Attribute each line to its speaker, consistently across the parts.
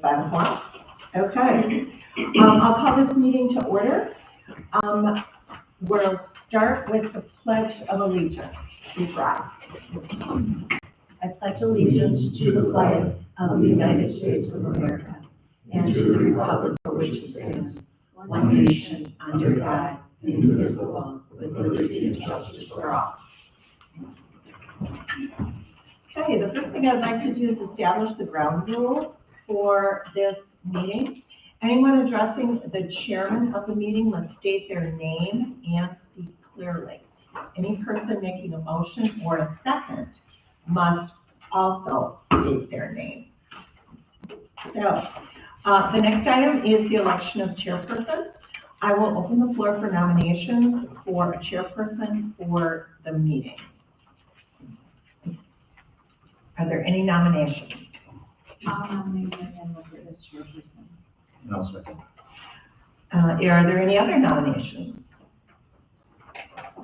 Speaker 1: 5 o'clock? Okay. I'll call this meeting to order. We'll start with the Pledge of Allegiance. Please rise. I pledge allegiance to the flag of the United States of America and to the republic for which it stands, one nation, under God, indivisible, with liberty and justice for all. Okay, the first thing I'd like to do is establish the ground rules for this meeting. Anyone addressing the chairman of the meeting must state their name and speak clearly. Any person making a motion or a second must also state their name. So, the next item is the election of chairperson. I will open the floor for nominations for a chairperson for the meeting. Are there any nominations?
Speaker 2: I'll nominate Diane Lippert as chairperson.
Speaker 3: No, second.
Speaker 1: Are there any other nominations?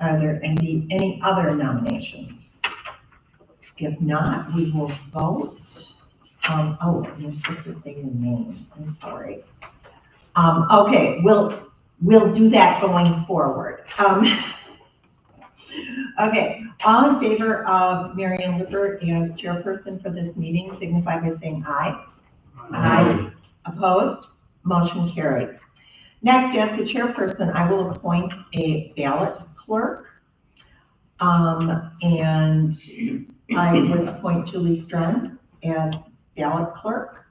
Speaker 1: Are there any other nominations? If not, we will vote. Oh, you're supposed to say your name. I'm sorry. Okay, we'll do that going forward. Okay, all in favor of Marianne Lippert as chairperson for this meeting, signify by saying aye. Aye. Opposed? Motion carried. Next, as the chairperson, I will appoint a ballot clerk. And I would appoint Julie Strand as ballot clerk.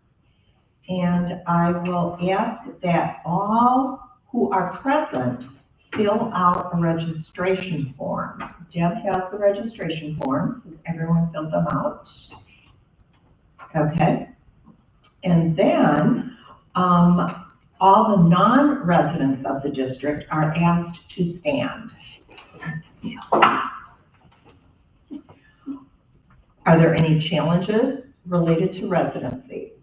Speaker 1: And I will ask that all who are present fill out a registration form. Deb has the registration form. Everyone fills them out. Okay. And then all the non-residents of the district are asked to stand. Are there any challenges related to residency?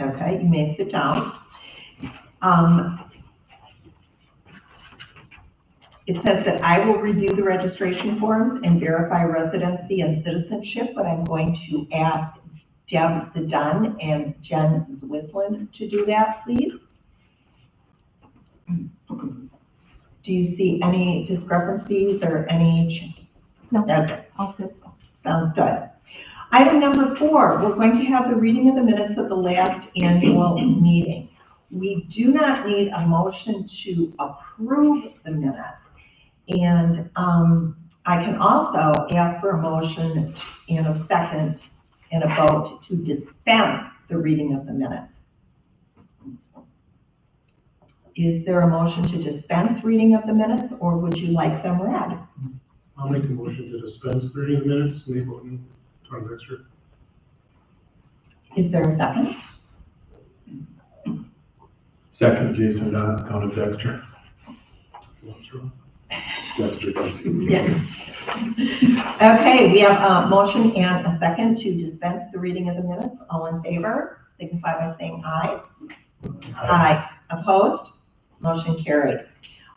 Speaker 1: Okay, you may sit down. It says that I will review the registration forms and verify residency and citizenship, but I'm going to ask Deb Dunn and Jen Zwislin to do that, please. Do you see any discrepancies or any?
Speaker 2: No.
Speaker 1: Okay.
Speaker 2: All good.
Speaker 1: Sounds good. Item number 4, we're going to have the reading of the minutes of the last annual meeting. We do not need a motion to approve the minutes. And I can also ask for a motion and a second and a vote to dispense the reading of the minutes. Is there a motion to dispense reading of the minutes, or would you like them read?
Speaker 4: I'll make a motion to dispense the reading of minutes, Lee Bowden, Tom Dexter.
Speaker 1: Is there a second?
Speaker 4: Second, Jason Dunn, Town of Dexter. Dexter.
Speaker 1: Yes. Okay, we have a motion and a second to dispense the reading of the minutes. All in favor, signify by saying aye. Aye. Opposed? Motion carried.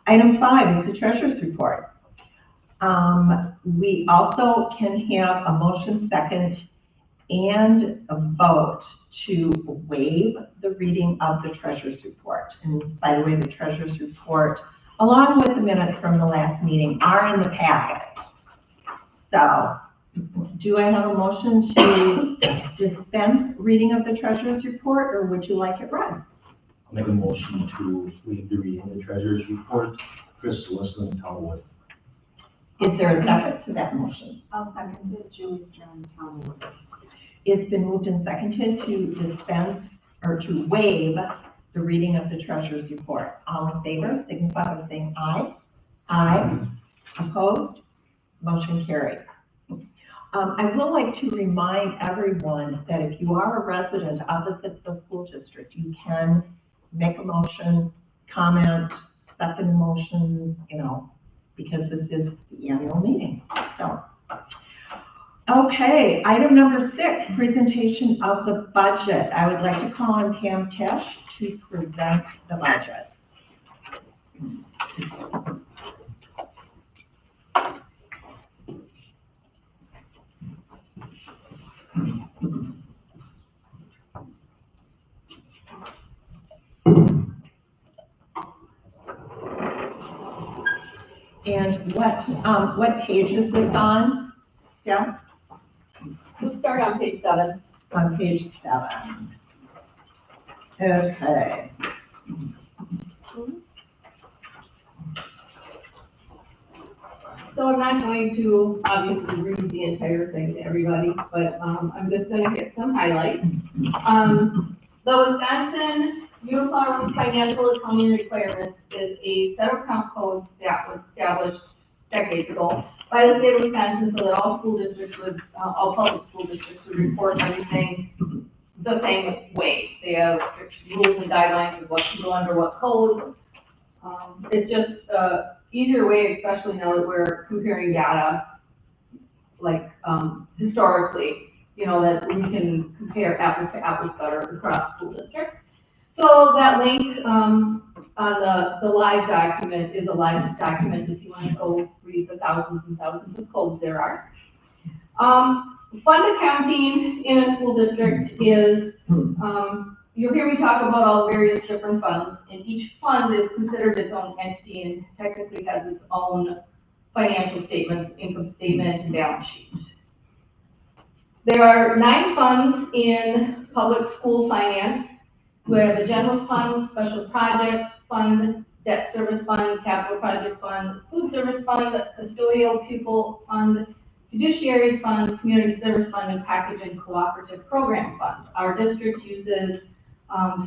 Speaker 1: Item 5 is the treasurer's report. We also can have a motion second and a vote to waive the reading of the treasurer's report. And by the way, the treasurer's report, along with the minutes from the last meeting, are in the packet. So, do I have a motion to dispense reading of the treasurer's report, or would you like it read?
Speaker 3: I'll make a motion to waive the reading of the treasurer's report. Chris Listen, Townwood.
Speaker 1: Is there a second to that motion?
Speaker 2: I'll second it, Julie Strand, Townwood.
Speaker 1: It's been moved and seconded to dispense or to waive the reading of the treasurer's report. All in favor, signify by saying aye. Aye. Opposed? Motion carried. I would like to remind everyone that if you are a resident of the Pittsville School District, you can make a motion, comment, second a motion, because this is the annual meeting. So, okay, item number 6, presentation of the budget. I would like to call on Pam Tesh to present the budget. And what page is this on? Yeah,
Speaker 2: We'll start on page 7.
Speaker 1: on page 7. Okay.
Speaker 2: So I'm not going to obviously read the entire thing to everybody, but I'm just going to hit some highlights. The Wisconsin Uniform Financial Accounting Requirements is a set of account codes that was established decades ago by the state of Wisconsin so that all school districts would, all public school districts would report everything the same way. They have strict rules and guidelines of what to go under what code. It's just easier way, especially now that we're comparing data, like, historically, you know, that we can compare apples to apples better across school districts. So that link, on the live document is a live document if you want to go read the thousands and thousands of codes there are. Fund accounting in a school district is, you'll hear me talk about all various different funds, and each fund is considered its own entity and technically has its own financial statements, income statement, and balance sheet. There are 9 funds in public school finance, where the general fund, special projects fund, debt service fund, capital project fund, food service fund, custodial pupil fund, fiduciary fund, community service fund, and package and cooperative program fund. Our district uses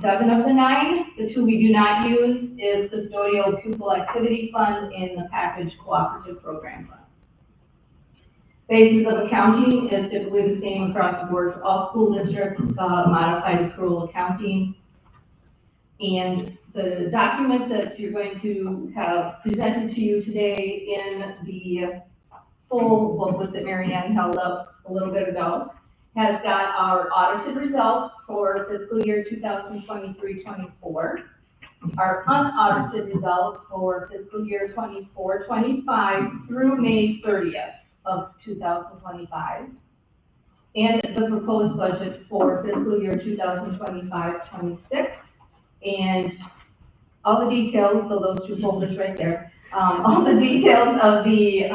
Speaker 2: 7 of the 9. The 2 we do not use is custodial pupil activity fund and the package cooperative program fund. Basis of accounting is typically the same across the board for all school districts, modified accrual accounting. And the document that you're going to have presented to you today in the full booklet that Mary Ann held up a little bit ago has got our audited results for fiscal year 2023-24, our unaudited results for fiscal year 24-25 through May 30th of 2025, and the proposed budget for fiscal year 2025-26, and all the details, so those 2 folders right there, all the details of the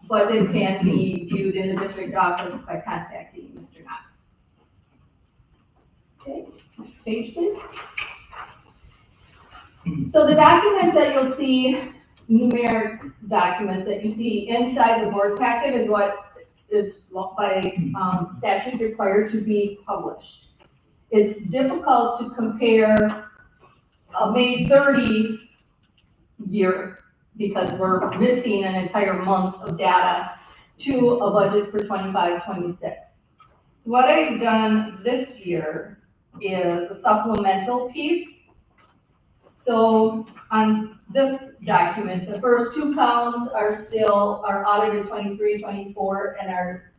Speaker 2: budget can be viewed in the district office by contacting Mr. Knott. Okay, next page please. So the documents that you'll see, numeric documents that you see inside the board packet is what is by statute required to be published. It's difficult to compare a May 30 year because we're missing an entire month of data to a budget for 25-26. What I've done this year is a supplemental piece. So on this document, the first 2 columns are still our audited 23-24 and our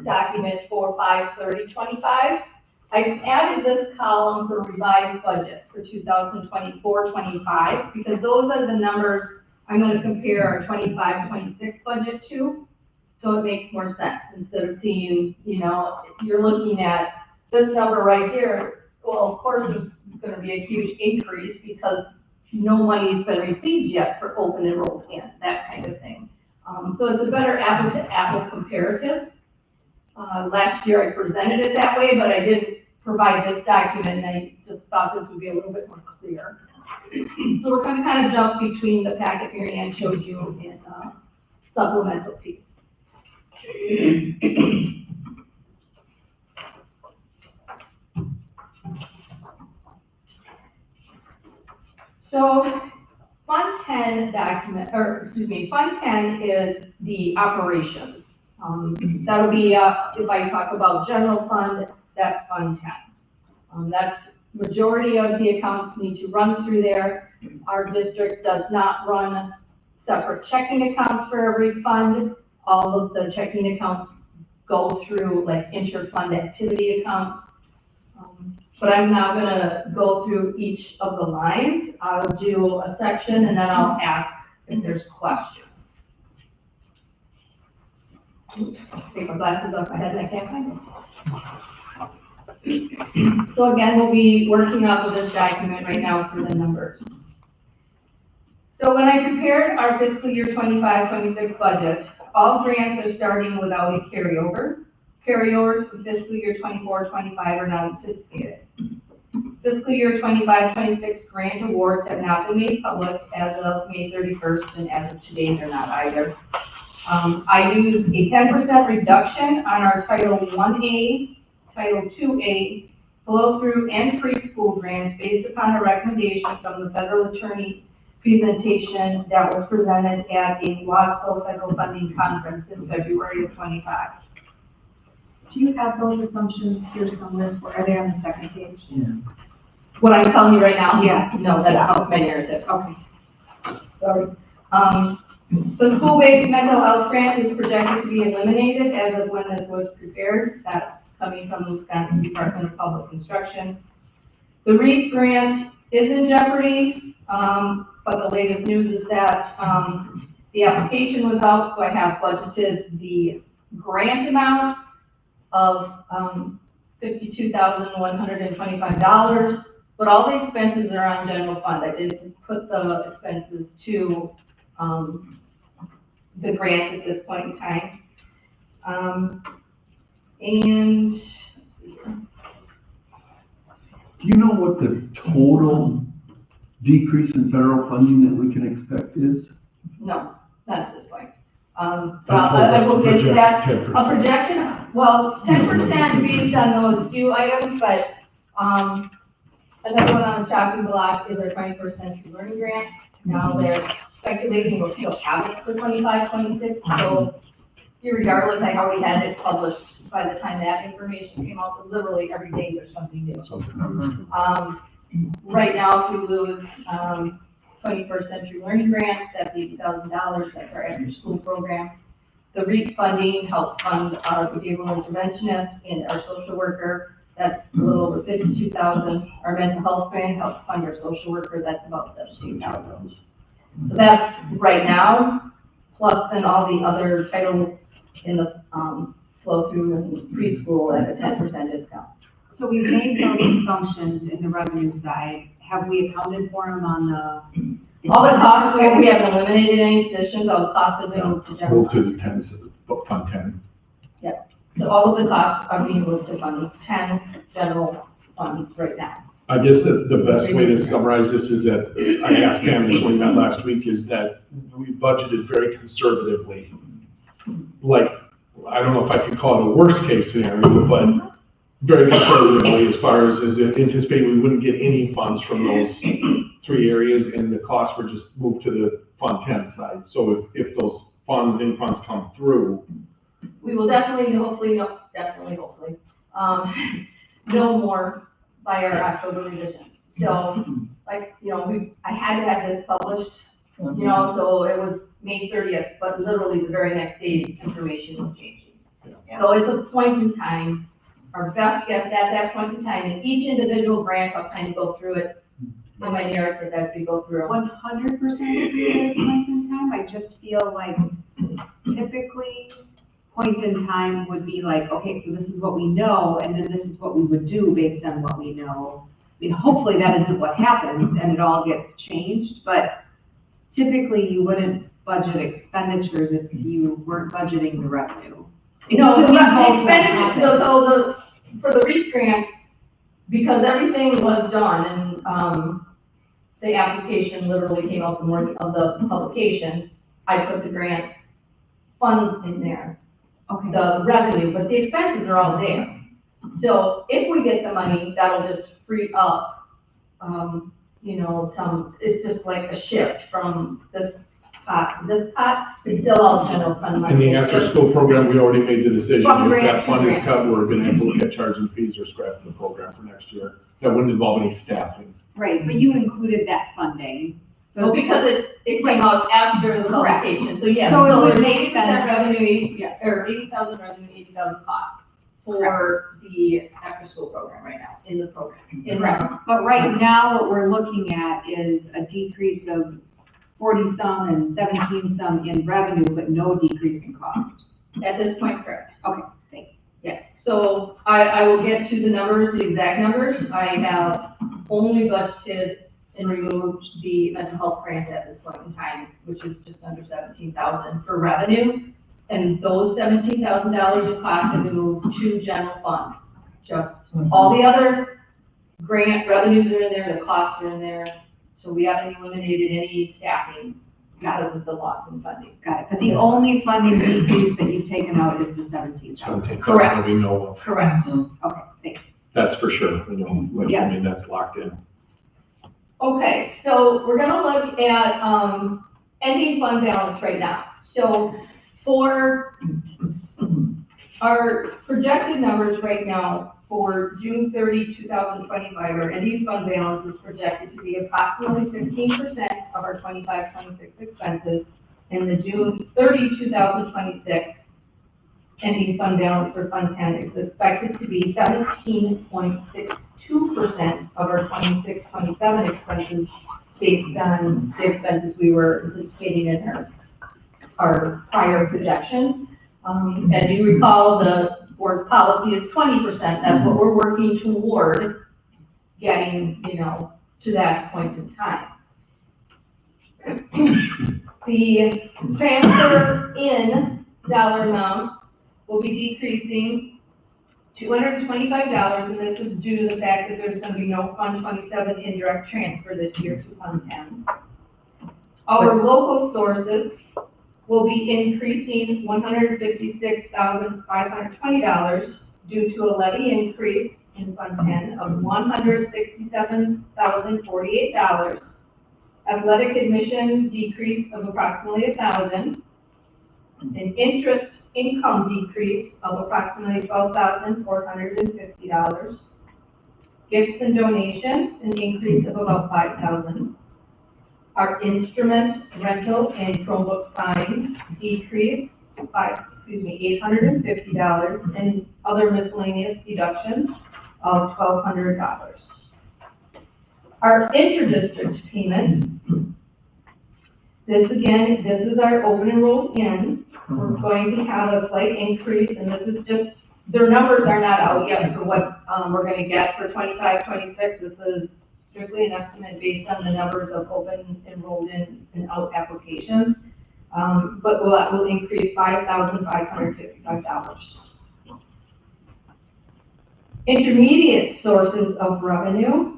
Speaker 2: document for 5/30/25. I've added this column for revised budget for 2024-25 because those are the numbers I'm going to compare our 25-26 budget to. So it makes more sense instead of seeing, you know, you're looking at this number right here. Well, of course, it's going to be a huge increase because no money's been received yet for open enrolled in, that kind of thing. So it's a better apple-to-apple comparative. Last year I presented it that way, but I didn't provide this document, and I just thought this would be a little bit more clear. So we're going to kind of jump between the packet Mary Ann showed you and supplemental piece. So Fund 10 document, or excuse me, Fund 10 is the operations. That'll be, if I talk about general fund, that's Fund 10. That's majority of the accounts need to run through there. Our district does not run separate checking accounts for every fund. All of the checking accounts go through like inter-fund activity accounts. But I'm now going to go through each of the lines. I'll do a section and then I'll ask if there's questions. Oops, take my glasses off my head and I can't find them. So again, we'll be working off of this document right now for the numbers. So when I prepared our fiscal year 25-26 budget, all grants are starting without a carryover. Carryovers for fiscal year 24-25 are not anticipated. Fiscal year 25-26 grant awards have not been made public as of May 31st, and as of today, they're not either. I used a 10% reduction on our Title 1A, Title 2A, flow-through and preschool grants based upon a recommendation from the federal attorney presentation that was presented at a Wadsville Federal Funding Conference in February of 25.
Speaker 1: Do you have those assumptions here somewhere, or are they on the second page?
Speaker 2: What I'm telling you right now?
Speaker 1: Yeah.
Speaker 2: No, that's not my narrative.
Speaker 1: Okay.
Speaker 2: Sorry. The school-based mental health grant is projected to be eliminated as of when this was prepared. That's coming from the Wisconsin Department of Public Instruction. The REAP grant is in jeopardy, but the latest news is that the application was out, so I have budgeted the grant amount of $52,125, but all the expenses are on general fund. I did put the expenses to the grant at this point in time. And
Speaker 5: Do you know what the total decrease in federal funding that we can expect is?
Speaker 2: no, not at this point. I will get to that. A projection, well, 10% based on those few items, but another one on the chopping block is our 21st Century Learning Grant. Now they're speculating we'll still have it for 25-26, so irregardless, I already had it published by the time that information came out, so literally every day there's something new. Right now, if we lose 21st Century Learning Grant, that's $80,000, that's our after-school program. The REAP funding helps fund our behavioral interventionist and our social worker, that's a little over $52,000. Our mental health grant helps fund our social worker, that's about $17,000. So that's right now, plus then all the other titles in the flow through and preschool at a 10% discount.
Speaker 6: So we've made those assumptions in the revenue side. Have we accounted for them on the?
Speaker 2: All the costs, we haven't eliminated any positions, all the costs have been moved to general.
Speaker 3: Move to the 10, Fund 10.
Speaker 2: So all of the costs are being moved to Fund 10 general funds right now.
Speaker 7: I guess the best way to summarize this is that, I asked Pam this when we met last week, is that we budgeted very conservatively. Like, I don't know if I could call it a worst case scenario, but very conservatively as far as anticipating we wouldn't get any funds from those three areas, and the costs were just moved to the Fund 10 side. So if those funds, any funds come through,
Speaker 2: We will definitely, hopefully, know more by our October revision. So, like, you know, I had to have this published, you know, so it was May 30th, but literally the very next day, information was changing. So it's a point in time, our best guess at that point in time, and each individual branch, I'll kind of go through it in my narrative as we go through.
Speaker 6: 100% at this point in time? I just feel like typically point in time would be like, okay, so this is what we know, and then this is what we would do based on what we know. I mean, hopefully that isn't what happens and it all gets changed, but typically you wouldn't budget expenditures if you weren't budgeting the revenue.
Speaker 2: No, the expenditures, so for the REAP grant, because everything was done and, the application literally came out the morning of the publication, I put the grant funds in there.
Speaker 6: Okay.
Speaker 2: The revenue, but the expenses are all there. So if we get the money, that'll just free up, you know, it's just like a shift from this pot, it's still all general fund money.
Speaker 7: in the after-school program, we already made the decision,
Speaker 2: From
Speaker 7: if
Speaker 2: grant
Speaker 7: that fund
Speaker 2: to
Speaker 7: is
Speaker 2: grant.
Speaker 7: cut, we're gonna have to look at charging fees or scrapping the program for next year. That wouldn't involve any staffing.
Speaker 6: Right, but you included that funding.
Speaker 2: Well, because it came out after the
Speaker 6: Correct.
Speaker 2: publication, so yeah,
Speaker 6: So it
Speaker 2: so
Speaker 6: would
Speaker 2: there's
Speaker 6: make
Speaker 2: 80%
Speaker 6: sense.
Speaker 2: revenue, or 80,000 revenue, 80,000 cost for the after-school program right now, in the program, in revenue.
Speaker 6: But right now, what we're looking at is a decrease of 40-some and 17-some in revenue, but no decrease in cost.
Speaker 2: At this point, correct.
Speaker 6: Okay, thanks.
Speaker 2: Yes, so I will get to the numbers, the exact numbers. I have only budgeted and removed the mental health grant at this point in time, which is just under $17,000 for revenue. And those $17,000 of cost have been moved to general fund. Just all the other grant revenues are in there, the costs are in there, so we haven't eliminated any staffing because of the loss in funding.
Speaker 6: Got it, but the only funding decrease that you've taken out is the 17,000.
Speaker 2: Correct.
Speaker 7: We know of.
Speaker 2: Correct.
Speaker 6: Okay, thanks.
Speaker 7: That's for sure, you know, like, I mean, that's locked in.
Speaker 2: Okay, so we're gonna look at, ending fund balance right now. So for our projected numbers right now for June 30, 2025, our ending fund balance is projected to be approximately 15% of our 25-26 expenses. And the June 30, 2026 ending fund balance for Fund 10 is expected to be 17.62% of our 26-27 expenses based on the expenses we were anticipating in our prior projections. As you recall, the board policy is 20%. That's what we're working toward getting, you know, to that point in time. The transfer in dollar amount will be decreasing $225, and this is due to the fact that there's going to be no Fund 27 indirect transfer this year to Fund 10. Our local sources will be increasing $156,520 due to a levy increase in Fund 10 of $167,048, athletic admission decrease of approximately $1,000, an interest income decrease of approximately $12,450, gifts and donations, an increase of about $5,000. Our instrument rental and Chromebook fines decrease $850, and other miscellaneous deductions of $1,200. Our interdistrict payment, this is our open enrolled in. We're going to have a slight increase, and this is just, their numbers are not out yet for what we're going to get for 25-26. This is strictly an estimate based on the numbers of open enrolled in and out applications, but that will increase $5,555. Intermediate sources of revenue.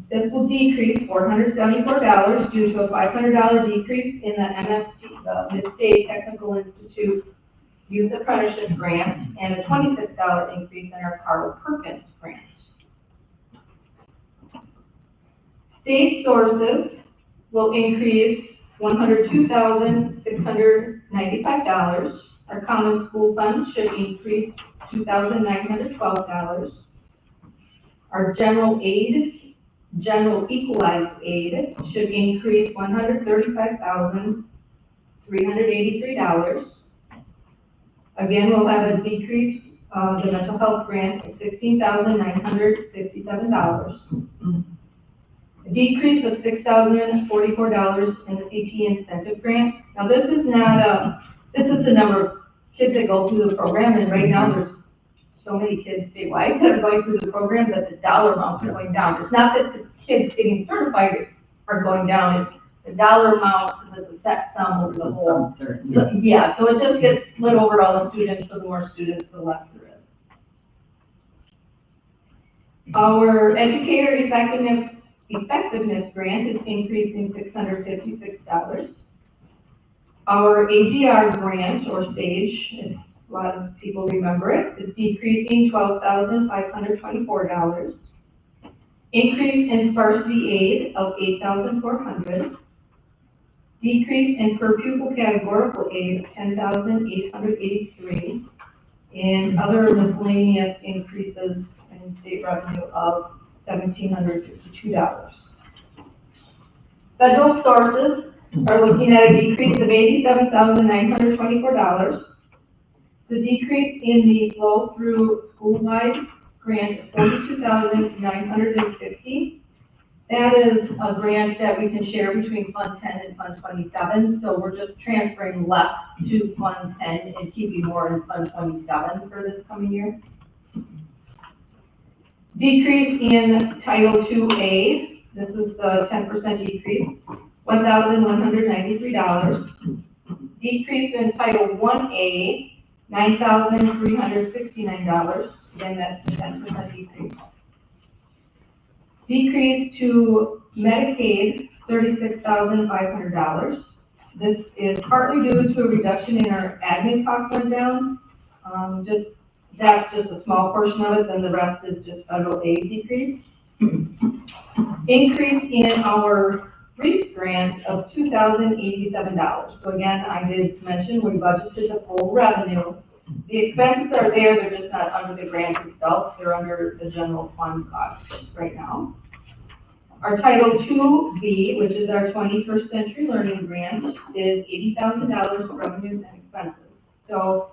Speaker 2: This will decrease $474 due to a $500 decrease in the MST, the Mid-State Technical Institute Youth Apprenticeship Grant, and a $26 increase in our Carl Perkins grant. State sources will increase $102,695. Our common school fund should increase $2,912. Our general equalized aid should increase $135,383. Again, we'll have a decrease of the mental health grant of $16,957. A decrease of $6,044 in the CT incentive grant. Now this is the number of kids that go through the program, and right now there's so many kids statewide that are going through the program that the dollar amounts are going down. It's not that the kids getting certified are going down, it's the dollar amount is a set sum over the whole. Yeah, so it just gets split over all the students, so the more students, the less there is. Our educator effectiveness grant is increasing $656. Our AGR grant, or STAGE, a lot of people remember it, is decreasing $12,524. Increase in sparsity aid of $8,400. Decrease in per pupil categorical aid of $10,883. And other miscellaneous increases in state revenue of $1,752. Federal sources are looking at a decrease of $87,924. The decrease in the flow-through school-wide grant of $42,950. That is a grant that we can share between Fund 10 and Fund 27, so we're just transferring less to Fund 10 and keeping more in Fund 27 for this coming year. Decrease in Title IIA this is the 10% decrease, $1,193. Decrease in Title 1A, $9,369. Again, that's a 10% decrease. Decrease to Medicaid, $36,500. This is partly due to a reduction in our admin costs went down. That's just a small portion of it, then the rest is just federal aid decrease. Increase in our REAP grant of $2,087. So again, I did mention we budgeted the full revenue. The expenses are there, they're just not under the grant itself, they're under the general fund costs right now. Our Title II-B, which is our 21st Century Learning Grant, is $80,000 for revenues and expenses. So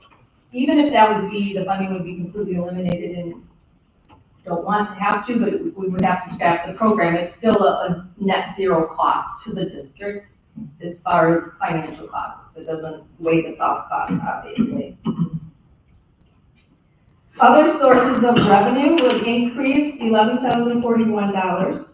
Speaker 2: even if that would be, the funding would be completely eliminated and don't want to have to, but we would have to staff the program, it's still a net zero cost to the district as far as financial costs. It doesn't weigh the soft costs, obviously. Other sources of revenue would increase $11,041.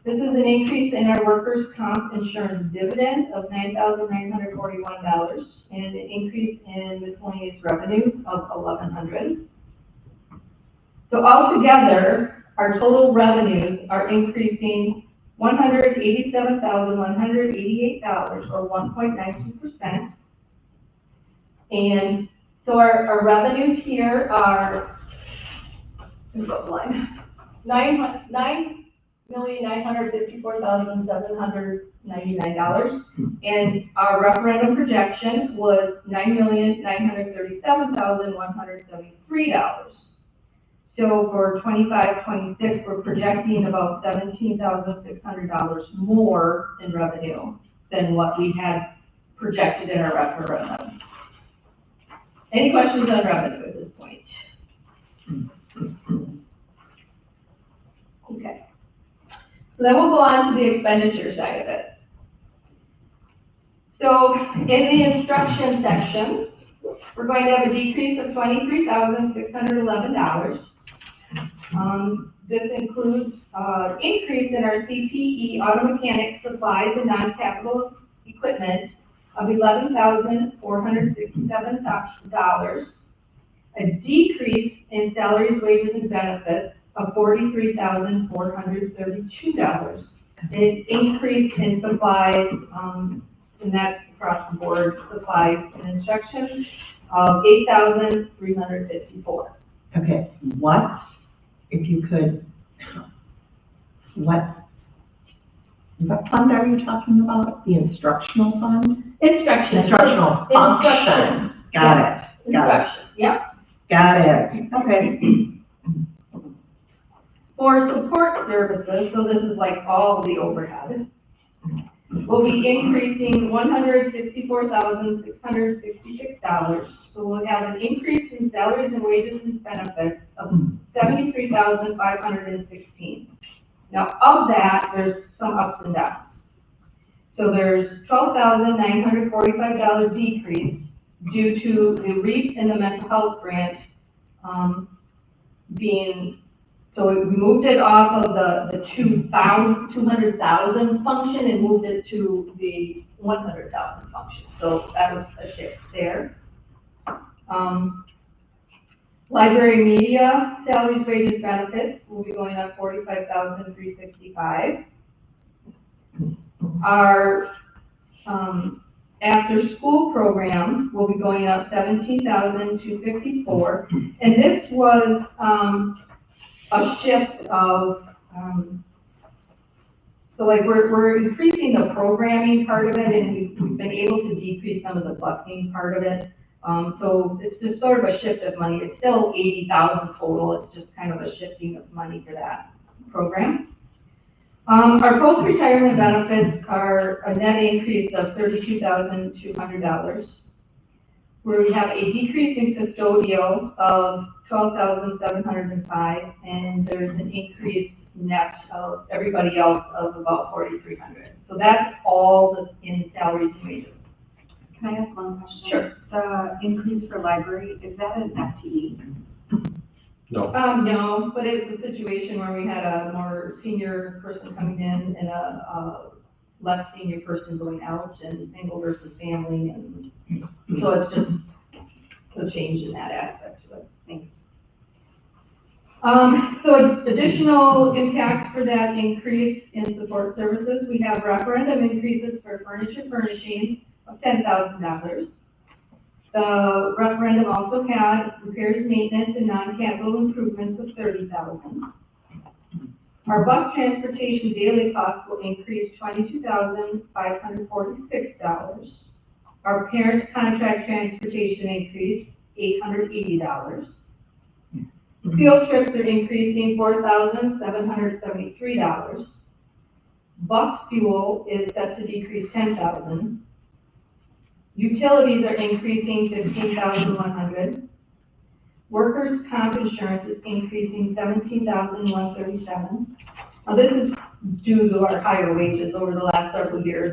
Speaker 2: This is an increase in our workers' comp insurance dividend of $9,941 and an increase in miscellaneous revenues of $1,100. So altogether, our total revenues are increasing $187,188 or 1.92%. And so our revenues here are, $9,954,799, and our referendum projection was $9,937,173. So for 25-26, we're projecting about $17,600 more in revenue than what we had projected in our referendum. Any questions on revenue at this point? Okay. So then we'll go on to the expenditure side of it. So in the instruction section, we're going to have a decrease of $23,611. This includes increase in our CPE auto mechanic supplies and non-capital equipment of $11,467, a decrease in salaries, wages, and benefits of $43,432, an increase in supplies, and that's across the board, supplies and instruction of $8,354.
Speaker 1: Okay, what, if you could, what fund are you talking about? The instructional fund? Instructional function. Got it.
Speaker 2: Instruction, yep.
Speaker 1: Got it. Okay.
Speaker 2: For support services, so this is like all the overhead, we'll be increasing $164,666. So we'll have an increase in salaries and wages and benefits of $73,516. Now, of that, there's some ups and downs. So there's $12,945 decrease due to the REAP and the mental health grant being, so we moved it off of the 200,000 function and moved it to the 100,000 function. So that was a shift there. Library media, salaries, wages, benefits will be going up $45,365. Our after-school program will be going up $17,254, and this was a shift of so like we're increasing the programming part of it, and we've been able to decrease some of the busing part of it. So it's just sort of a shift of money. It's still $80,000 total. It's just kind of a shifting of money for that program. Our post-retirement benefits are a net increase of $32,200, where we have a decrease in custodial of $12,705, and there's an increase net of everybody else of about $4,300. So that's all that's in salaries and wages.
Speaker 6: Can I ask one question?
Speaker 2: Sure.
Speaker 6: The increase for library, is that an FTE?
Speaker 7: No.
Speaker 2: No, but it's a situation where we had a more senior person coming in and a less senior person going out, and single versus family, and so it's just a change in that aspect to it. Thanks. So additional impacts for that increase in support services, we have referendum increases for furniture furnishing of $10,000. The referendum also had repairs, maintenance, and non-capital improvements of $30,000. Our bus transportation daily cost will increase $22,546. Our parents' contract transportation increased $880. Field trips are increasing $4,773. Bus fuel is set to decrease $10,000. Utilities are increasing $15,100. Workers' comp insurance is increasing $17,137. Now this is due to our higher wages over the last several years.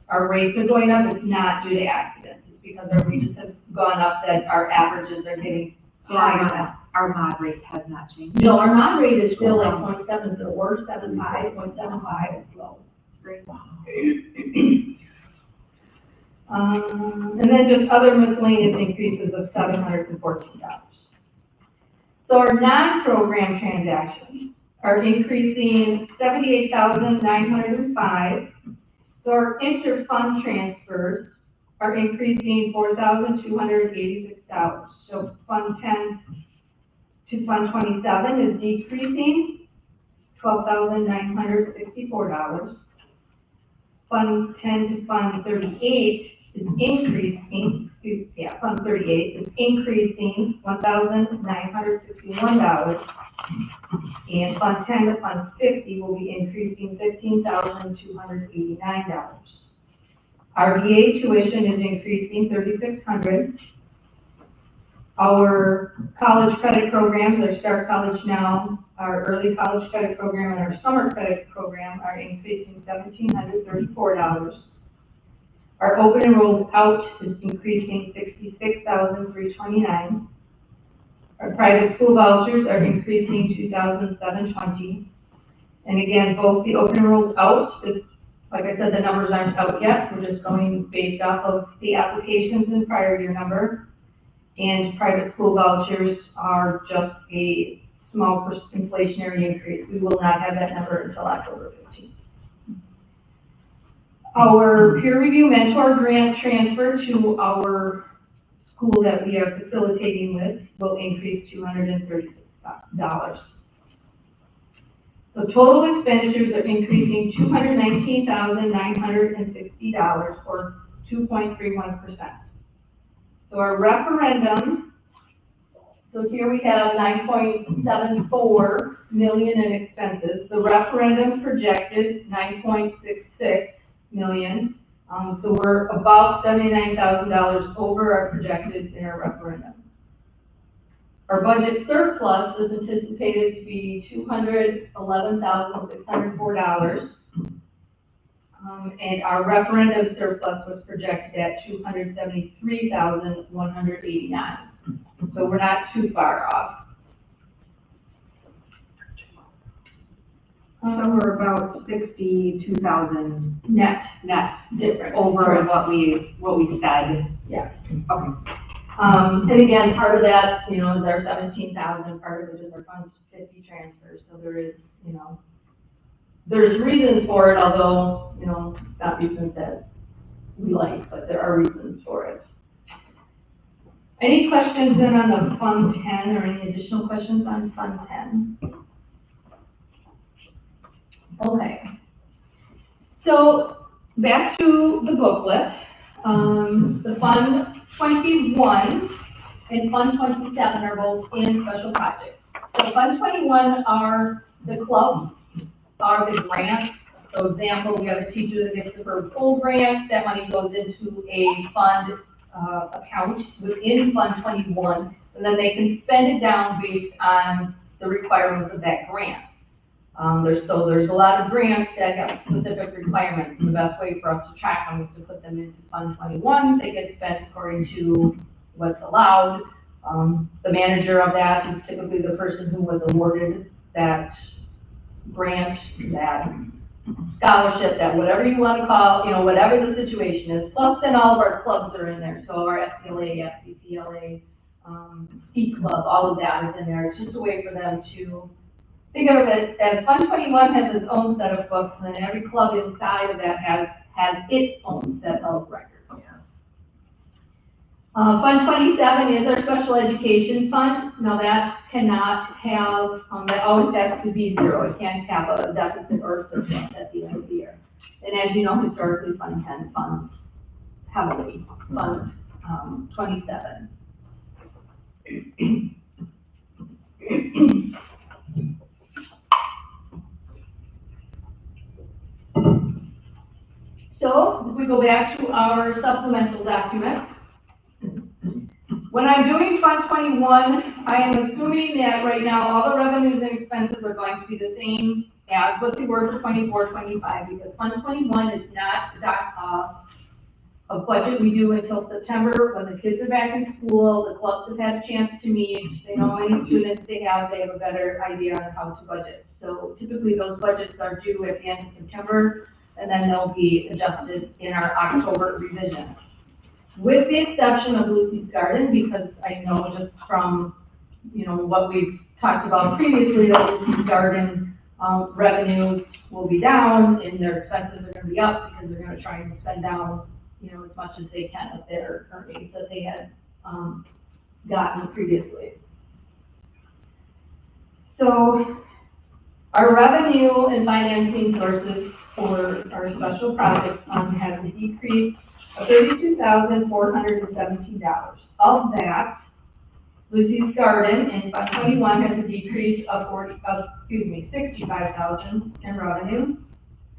Speaker 2: Our rates are going up. It's not due to accidents. It's because our wages have gone up that our averages are getting higher.
Speaker 6: Our mod rate has not changed.
Speaker 2: No, our mod rate is still like 0.7 to the worst, 0.75 is low.
Speaker 6: Great.
Speaker 2: And then just other miscellaneous increases of $714. So our non-program transactions are increasing $78,905. So our inter-fund transfers are increasing $4,286. So Fund 10 to Fund 27 is decreasing $12,964. Fund 10 to Fund 38 is increasing, Fund 38 is increasing $1,961. And Fund 10 to Fund 50 will be increasing $15,289. Our VA tuition is increasing $3,600. Our college credit programs, our Start College Now, our early college credit program, and our summer credit program are increasing $1,734. Our open enrolled out is increasing $66,329. Our private school vouchers are increasing $2,720. And again, both the open enrolled out is, like I said, the numbers aren't out yet. We're just going based off of the applications and prior year number. And private school vouchers are just a small inflationary increase. We will not have that number until October 15th. Our peer review mentor grant transfer to our school that we are facilitating with will increase $236. So total expenditures are increasing $219,960 or 2.31%. So our referendum, so here we have $9.74 million in expenses. The referendum projected $9.66 million. So we're about $79,000 over our projected in our referendum. Our budget surplus is anticipated to be $211,604. And our referendum surplus was projected at $273,189. So we're not too far off.
Speaker 6: So we're about 62,000
Speaker 2: Net
Speaker 6: different over what we said.
Speaker 2: Yeah.
Speaker 6: Okay.
Speaker 2: And again, part of that, is our 17,000, part of it is our Fund 50 transfer. So there is, there's reasons for it, although, not reasons that we like, but there are reasons for it. Any questions then on the Fund 10 or any additional questions on Fund 10? Okay. So back to the booklet. The Fund 21 and Fund 27 are both in special projects. So Fund 21 are the clubs, are the grants. So example, we have a teacher that gets the full grant, that money goes into a fund account within Fund 21, and then they can spend it down based on the requirements of that grant. There's a lot of grants that have specific requirements. The best way for us to track them is to put them into Fund 21. They get spent according to what's allowed. The manager of that is typically the person who was awarded that grant, that scholarship, that whatever you want to call, whatever the situation is. Plus, then all of our clubs are in there. So our SCLA, FCCLA, Ski Club, all of that is in there. It's just a way for them to think of it as Fund 21 has its own set of books, and then every club inside of that has its own set of records. Fund 27 is our special education fund. Now that cannot have, that always has to be zero. It can't have a deficit or a surplus at the end of the year. And as you know, historically, Fund 10 funds heavily, Fund 27. So, if we go back to our supplemental document, when I'm doing Fund 21, I am assuming that right now all the revenues and expenses are going to be the same as what they were for 24, 25, because Fund 21 is not a budget we do until September, when the kids are back in school, the clubs have had a chance to meet, they know how many students they have a better idea on how to budget. So typically those budgets are due at the end of September, and then they'll be adjusted in our October revision. With the exception of Lucy's Garden, because I know just from, what we've talked about previously, that Lucy's Garden revenues will be down and their expenses are going to be up because they're going to try and spend down, as much as they can of their earnings that they had gotten previously. So our revenue and financing sources for our special projects fund has a decrease of $32,417. Of that, Lucy's Garden in Fund 21 has a decrease of $65,000 in revenue.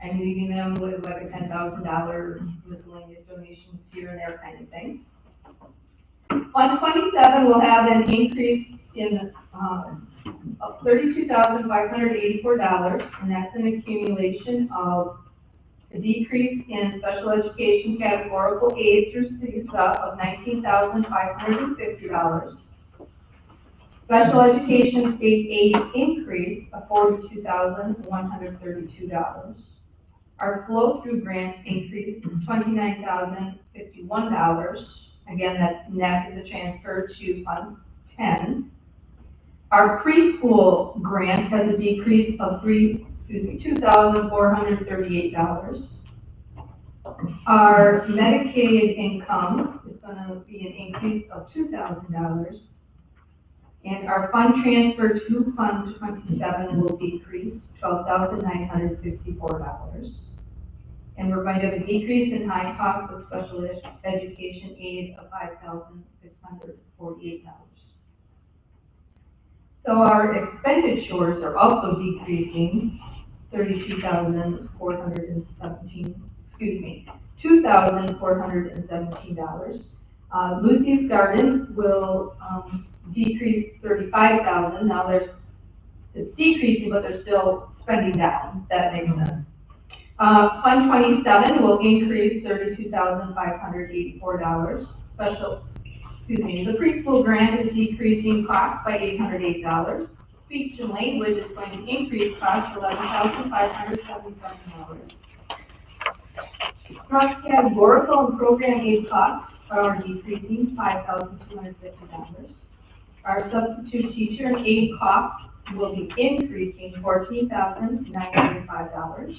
Speaker 2: I'm leaving them with like a $10,000 miscellaneous donations here and there kind of thing. Fund 27 will have an increase in of $32,584, and that's an accumulation of a decrease in special education categorical aid through CISA of $19,550. Special education state aid increase of $42,132. Our flow-through grant increase is $29,051. Again, that's net as a transfer to Fund 10. Our preschool grant has a decrease of $2,438. Our Medicaid income is going to be an increase of $2,000. And our fund transfer to Fund 27 will decrease $12,954. And we're going to have a decrease in high cost of special education aid of $5,648. So our expenditures are also decreasing $2,417. Lucy's Garden will decrease $35,000. Now it's decreasing, but they're still spending down. That makes sense. Fund 27 will increase $32,584. The preschool grant is decreasing costs by $808. Speech and language is going to increase costs $11,577. Cross-categorical and program aid costs are decreasing $5,250. Our substitute teacher and aid costs will be increasing $14,905.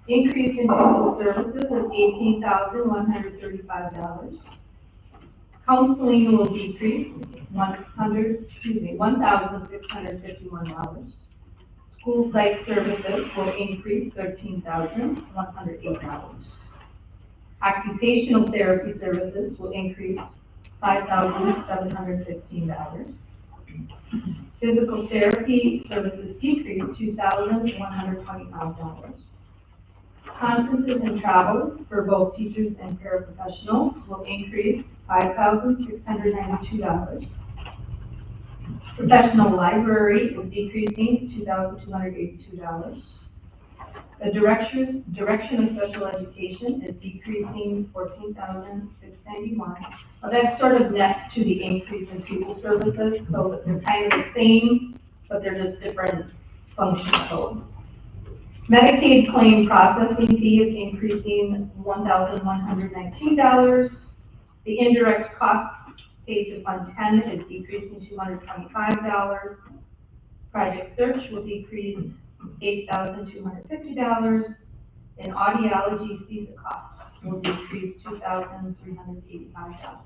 Speaker 2: Increase in physical services is $18,135. Counseling will decrease $1,651. School site services will increase $13,108. Occupational therapy services will increase $5,715. Physical therapy services decrease $2,125. Conferences and travel for both teachers and paraprofessionals will increase $5,692. Professional library is decreasing $2,282. The direction of special education is decreasing $14,691. That's sort of next to the increase in fuel services, so they're kind of the same, but they're just different function codes. Medicaid claim processing fee is increasing $1,119. The indirect cost paid to Fund 10 is decreasing $225. Project Search will decrease $8,250, and audiology CESA costs will decrease $2,385.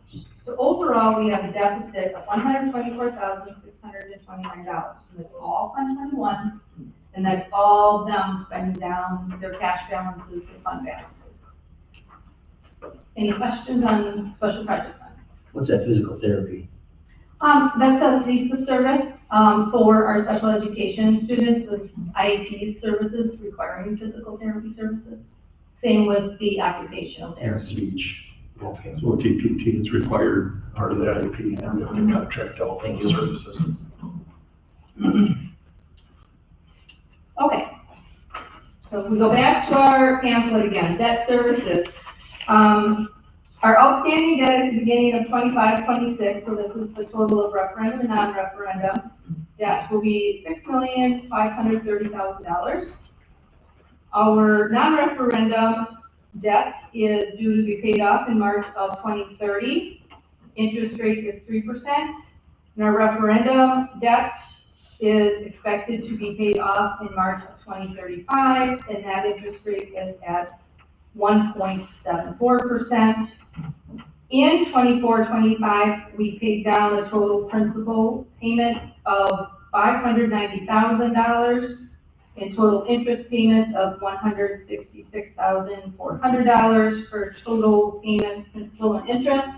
Speaker 2: So overall, we have a deficit of $124,629. And that's all Fund 21, and that's all them spending down their cash balances and fund balances. Any questions on special project fund?
Speaker 3: What's that physical therapy?
Speaker 2: That's a CESA service, for our special education students with IEP services requiring physical therapy services. Same with the occupational therapy.
Speaker 3: Speech. Okay.
Speaker 5: So TPT is required part of the IP and the contract out
Speaker 3: Thank you.
Speaker 5: services.
Speaker 2: Okay. So if we go back to our pamphlet again, debt services. Our outstanding debt at the beginning of 25-26, so this is the total of referendum and non-referendum, debt will be $6,530,000. Our non-referendum debt is due to be paid off in March of 2030. Interest rate is 3%. And our referendum debt is expected to be paid off in March of 2035, and that interest rate is at 1.74%. In 24-25, we paid down a total principal payment of $590,000 and total interest payments of $166,400 for total payments, principal and interest,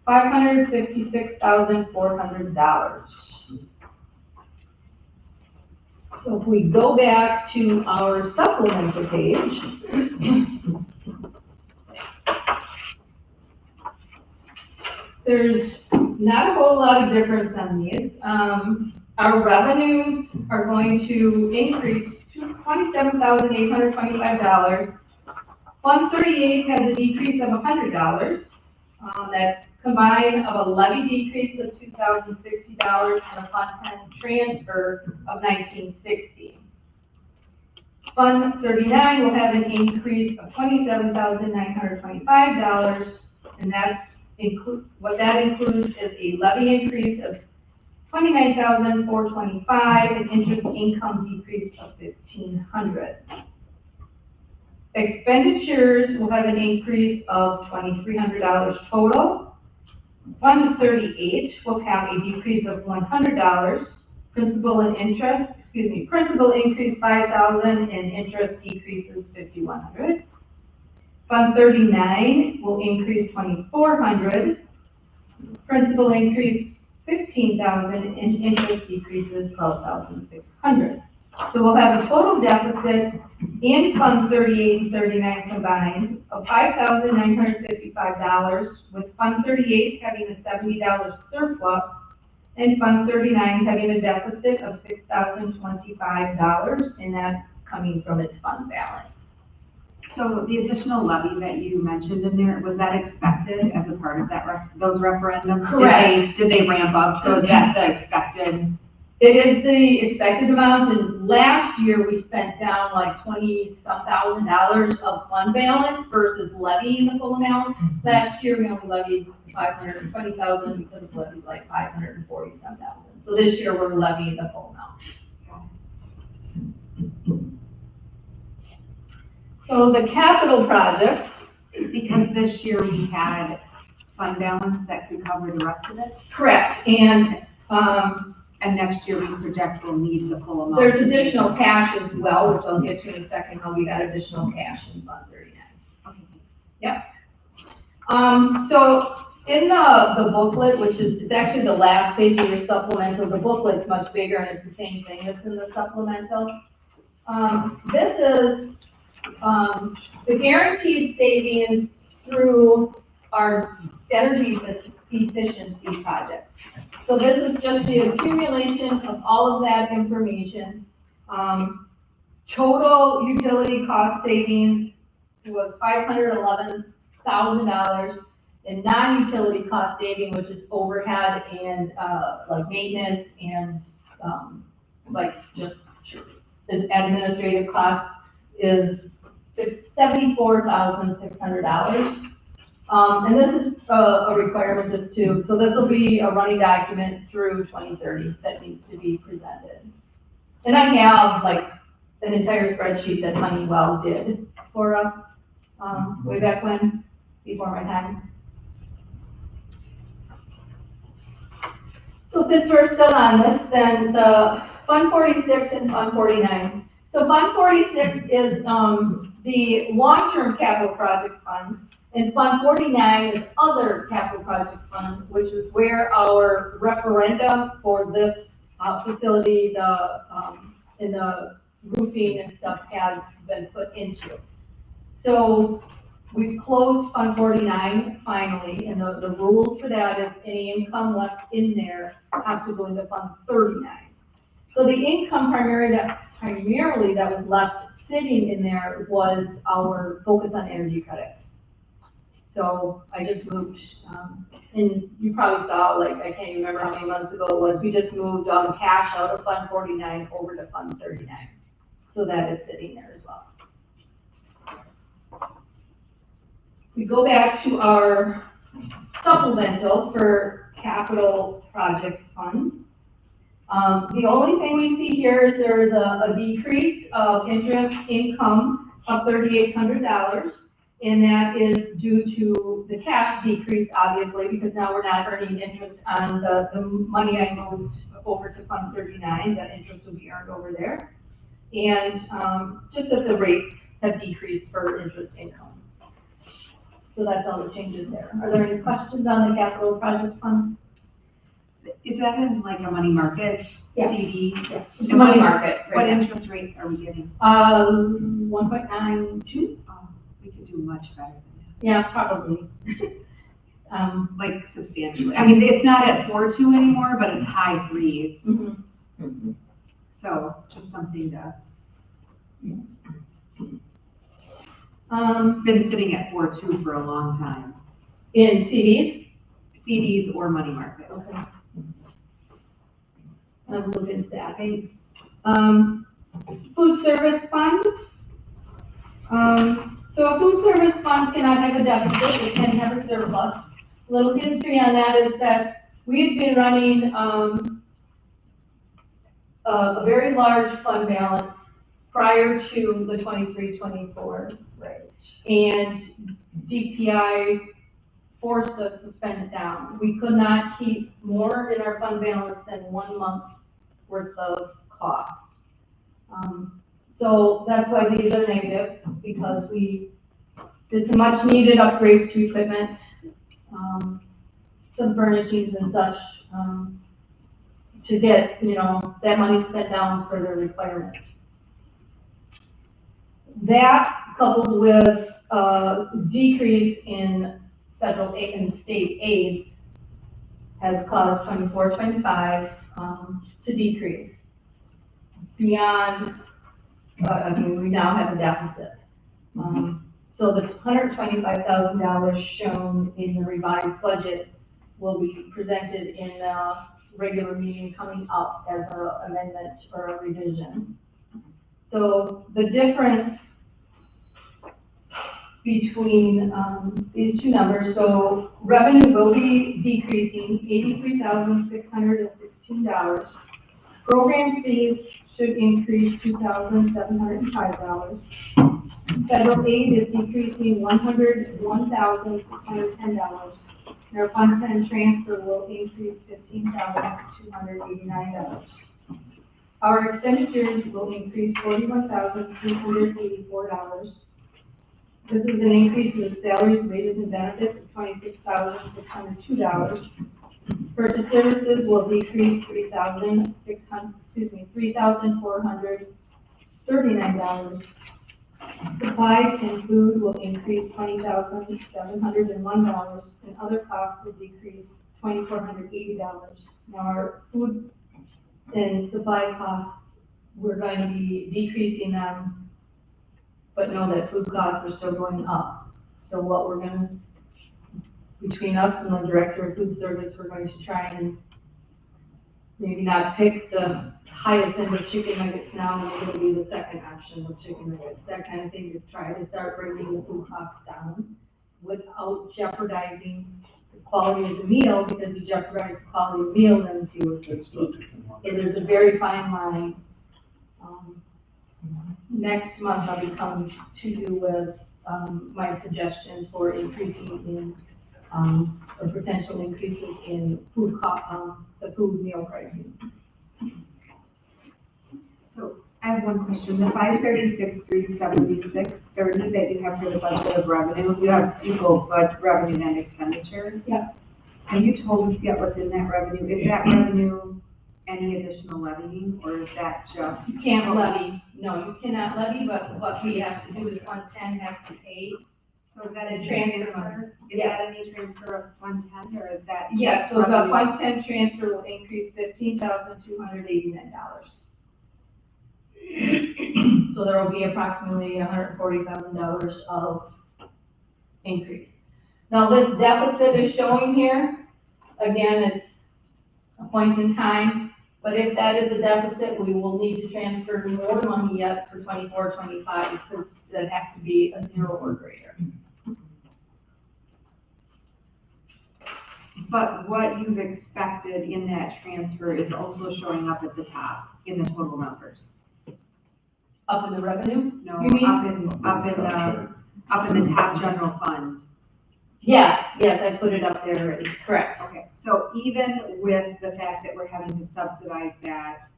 Speaker 2: $556,400. So if we go back to our supplemental page, there's not a whole lot of difference on these. Our revenues are going to increase to $27,825. Fund 38 has a decrease of $100. That's combined of a levy decrease of $2,060 and a Fund 10 transfer of $1,960. Fund 39 will have an increase of $27,925, and what that includes is a levy increase of $29,425 and interest income decrease of $1,500. Expenditures will have an increase of $2,300 total. Fund 38 will have a decrease of $100. Principal increase $5,000 and interest decreases $5,100. Fund 39 will increase $2,400. Principal increase $15,000 and interest decreases $12,600. So we'll have a total deficit in Fund 38 and 39 combined of $5,955, with Fund 38 having a $70 surplus and Fund 39 having a deficit of $6,025, and that's coming from its fund balance.
Speaker 6: So the additional levy that you mentioned in there, was that expected as a part of that, those referendums?
Speaker 2: Correct.
Speaker 6: Did they ramp up? So that's the expected?
Speaker 2: It is the expected amount, and last year we spent down like $20-some thousand of fund balance versus levying the full amount. Last year we only levied $520,000 because of levied like $540-some thousand. So this year we're levying the full amount. So the capital projects,
Speaker 6: Because this year we had fund balance that could cover the rest of it?
Speaker 2: correct, and
Speaker 6: next year we project we'll need the full amount.
Speaker 2: there's additional cash as well, which I'll get to in a second, how we got additional cash in Fund 39.
Speaker 6: Okay.
Speaker 2: Yep. So in the booklet, which is, it's actually the last page of your supplemental, the booklet's much bigger and it's the same thing that's in the supplemental. This is, the guaranteed savings through our energy efficiency project. So this is just the accumulation of all of that information. Total utility cost savings was $511,000, and non-utility cost saving, which is overhead and, like maintenance and, like just administrative cost is $74,600. And this is a requirement of two, so this will be a running document through 2030 that needs to be presented. And I have like an entire spreadsheet that Honeywell did for us, way back when, before my time. So since we're still on this, then the Fund 46 and Fund 49. So Fund 46 is the long-term capital project fund, and Fund 49 is other capital project fund, which is where our referendum for this facility, and the roofing and stuff has been put into. So we've closed Fund 49 finally, and the rules for that is any income left in there has to go into Fund 39. So the income primarily that was left sitting in there was our focus on energy credits. So I just moved, and you probably saw, like, I can't even remember how many months ago it was, we just moved cash out of Fund 49 over to Fund 39. So that is sitting there as well. We go back to our supplemental for capital project funds. The only thing we see here is there's a decrease of interest income of $3,800, and that is due to the cash decrease, obviously, because now we're not earning interest on the money I moved over to Fund 39. That interest will be earned over there. And just that the rates have decreased for interest income. So that's all the changes there. Are there any questions on the capital project fund?
Speaker 6: Is that in like a money market?
Speaker 2: Yeah.
Speaker 6: CD?
Speaker 2: Yes, it's a money market.
Speaker 6: What
Speaker 2: Right now.
Speaker 6: interest rate are we getting?
Speaker 2: 1.92.
Speaker 6: We could do much better than
Speaker 2: Yeah, probably.
Speaker 6: that. Like substantially. I mean, it's not at 4.2 anymore, but it's high 3s.
Speaker 2: Mm-hmm.
Speaker 6: So just something to, been sitting at 4.2 for a long time.
Speaker 2: In CDs?
Speaker 6: CDs or money market.
Speaker 2: Okay. I'm looking at that. Food service fund. So a food service fund cannot have a deficit, it can have a surplus. A little history on that is that we've been running a very large fund balance prior to the 23-24 rate. And DPI forced us to spend it down. We could not keep more in our fund balance than 1 month worth of cost. So that's why these are negative, because we did some much needed upgrades to equipment, some furnishings and such, to get, that money spent down for the requirements. That coupled with decrease in federal aid and state aid has caused 24-25 to decrease beyond. We now have a deficit. So the $125,000 shown in the revised budget will be presented in a regular meeting coming up as an amendment or a revision. So the difference between these two numbers, so revenue will be decreasing $83,616. Program fees should increase $2,705. Federal aid is decreasing $101,610. Our fund and transfer will increase $15,289. Our expenditures will increase $41,384. This is an increase in salaries, wages, and benefits of $26,602. Purchase services will decrease $3,439. Supplies and food will increase $20,701, and other costs will decrease $2,480. Now, our food and supply costs, we're going to be decreasing them, but know that food costs are still going up. So what we're going to between us and the director of food service, we're going to try and maybe not pick the highest end of chicken nuggets now, and we're gonna be the second option with chicken nuggets, that kind of thing, to try to start bringing the food costs down without jeopardizing the quality of the meal, because you jeopardize the quality of the meal, then if you and there's a very fine line. Next month I'll be coming to you with, my suggestions for increasing in, or potential increases in food cost, the food meal pricing.
Speaker 6: So I have one question. The 536, 376, 30 that you have for the budget of revenue, you have equal budget revenue and expenditure.
Speaker 2: Yeah.
Speaker 6: Have you told us yet what's in that revenue? Is that revenue any additional levying, or is that just?
Speaker 2: You can't levy, no, you cannot levy, but what we have to do is 110 has to pay.
Speaker 6: So is that a
Speaker 2: Transfer.
Speaker 6: transfer? Is that any transfer of 110, or is that?
Speaker 2: Yeah, so the
Speaker 6: revenue?
Speaker 2: 110 transfer will increase $15,289. So there will be approximately $140,000 of increase. Now, this deficit is showing here, again, it's a point in time, but if that is a deficit, we will need to transfer more money yet for 24, 25, because that has to be a 0 or greater.
Speaker 6: But what you've expected in that transfer is also showing up at the top in the total numbers.
Speaker 2: Up in the revenue?
Speaker 6: No,
Speaker 2: You mean?
Speaker 6: up in the top general fund.
Speaker 2: Yes, I put it up there already, correct.
Speaker 6: Okay, so even with the fact that we're having to subsidize that,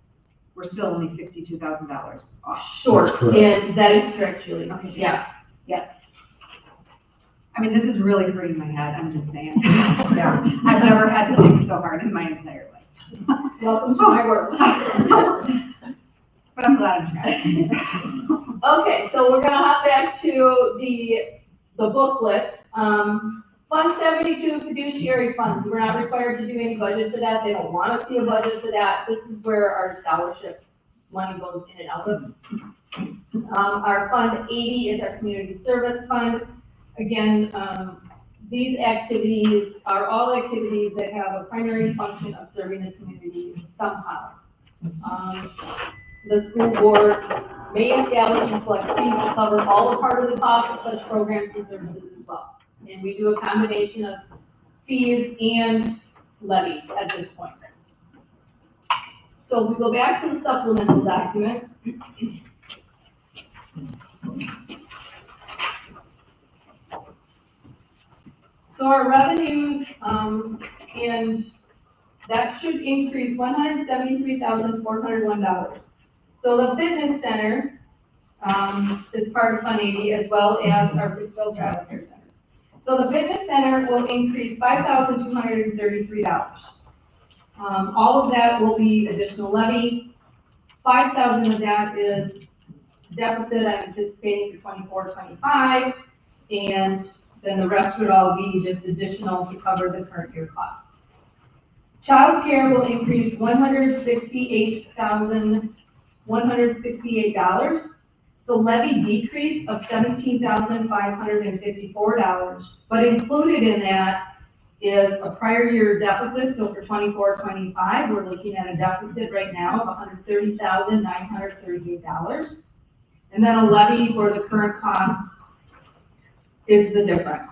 Speaker 6: we're still only $62,000 off.
Speaker 2: Short,
Speaker 3: That's correct.
Speaker 2: and that is correct, Julie.
Speaker 6: Okay.
Speaker 2: Yeah, yeah.
Speaker 6: I mean, this is really hurting my head, I'm just saying. Yeah, I've never had to think so hard in my entire life.
Speaker 2: Welcome to my work.
Speaker 6: But I'm glad I'm trying.
Speaker 2: Okay, so we're gonna hop back to the booklet. Fund 72 fiduciary funds, we're not required to do any budget for that, they don't want to see a budget for that. This is where our scholarship money goes in and out of. Our Fund 80 is our community service fund. Again, these activities are all activities that have a primary function of serving the community somehow. The school board may establish and select fees to cover all or part of the cost of such programs and services as well. And we do a combination of fees and levies at this point. So if we go back to the supplemental document. So our revenues, and that should increase $173,401. So the fitness center, is part of Fund 80, as well as our Pittsville Travel Care Center. So the fitness center will increase $5,233. All of that will be additional levy. $5,000 of that is deficit I'm anticipating for 24, 25, and then the rest would all be just additional to cover the current year costs. Child care will increase $168,168. The levy decrease of $17,554, but included in that is a prior year deficit. So for 24, 25, we're looking at a deficit right now of $130,938. And then a levy for the current cost is the difference.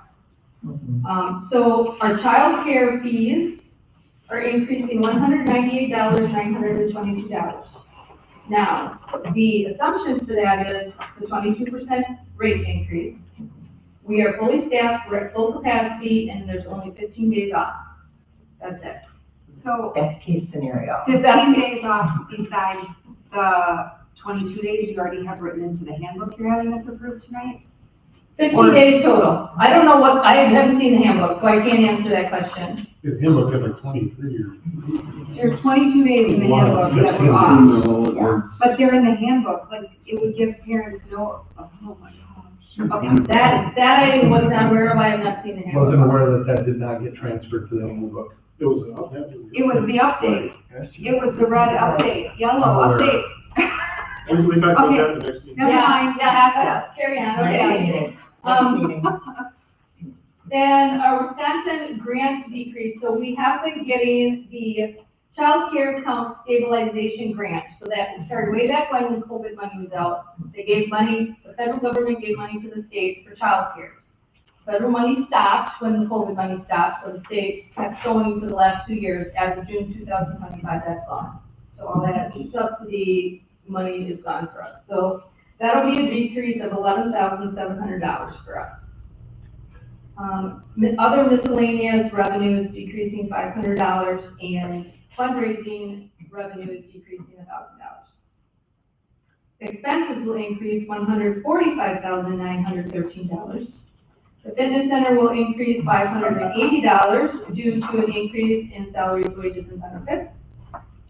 Speaker 2: So our child care fees are increasing $198,922. Now, the assumptions for that is the 22% rate increase. We are fully staffed, we're at full capacity, and there's only 15 days off. That's it.
Speaker 6: So,
Speaker 1: Best case scenario.
Speaker 6: 15 days off besides the 22 days you already have written into the handbook you're having us approve tonight?
Speaker 2: 15 days total. I don't know what, I haven't seen the handbook, so I can't answer that question.
Speaker 4: If him look at like 23 or.
Speaker 6: There's 22 days in the handbook that were off, but they're in the handbook, like, it would give parents no, oh my gosh. Okay,
Speaker 2: That I was not aware of, I have not seen the handbook.
Speaker 8: Wasn't aware that did not get transferred to the handbook.
Speaker 4: It was an update.
Speaker 6: it was the update, it was the red update, yellow update.
Speaker 4: We'll be back to that the next meeting.
Speaker 6: Never mind,
Speaker 2: Yeah, carry on, okay.
Speaker 1: Next meeting.
Speaker 2: Then our Wisconsin grant decrease, so we have been getting the child care account stabilization grant, so that started way back when COVID money was out. They gave money, the federal government gave money to the state for child care. Federal money stopped when the COVID money stopped, so the state kept going for the last 2 years. As of June 2025, that's gone. So all that subsidy money is gone for us. So that'll be a decrease of $11,700 for us. Other miscellaneous revenue is decreasing $500, and fundraising revenue is decreasing $1,000. Expenses will increase $145,913. The fitness center will increase $580 due to an increase in salaries, wages, and benefits.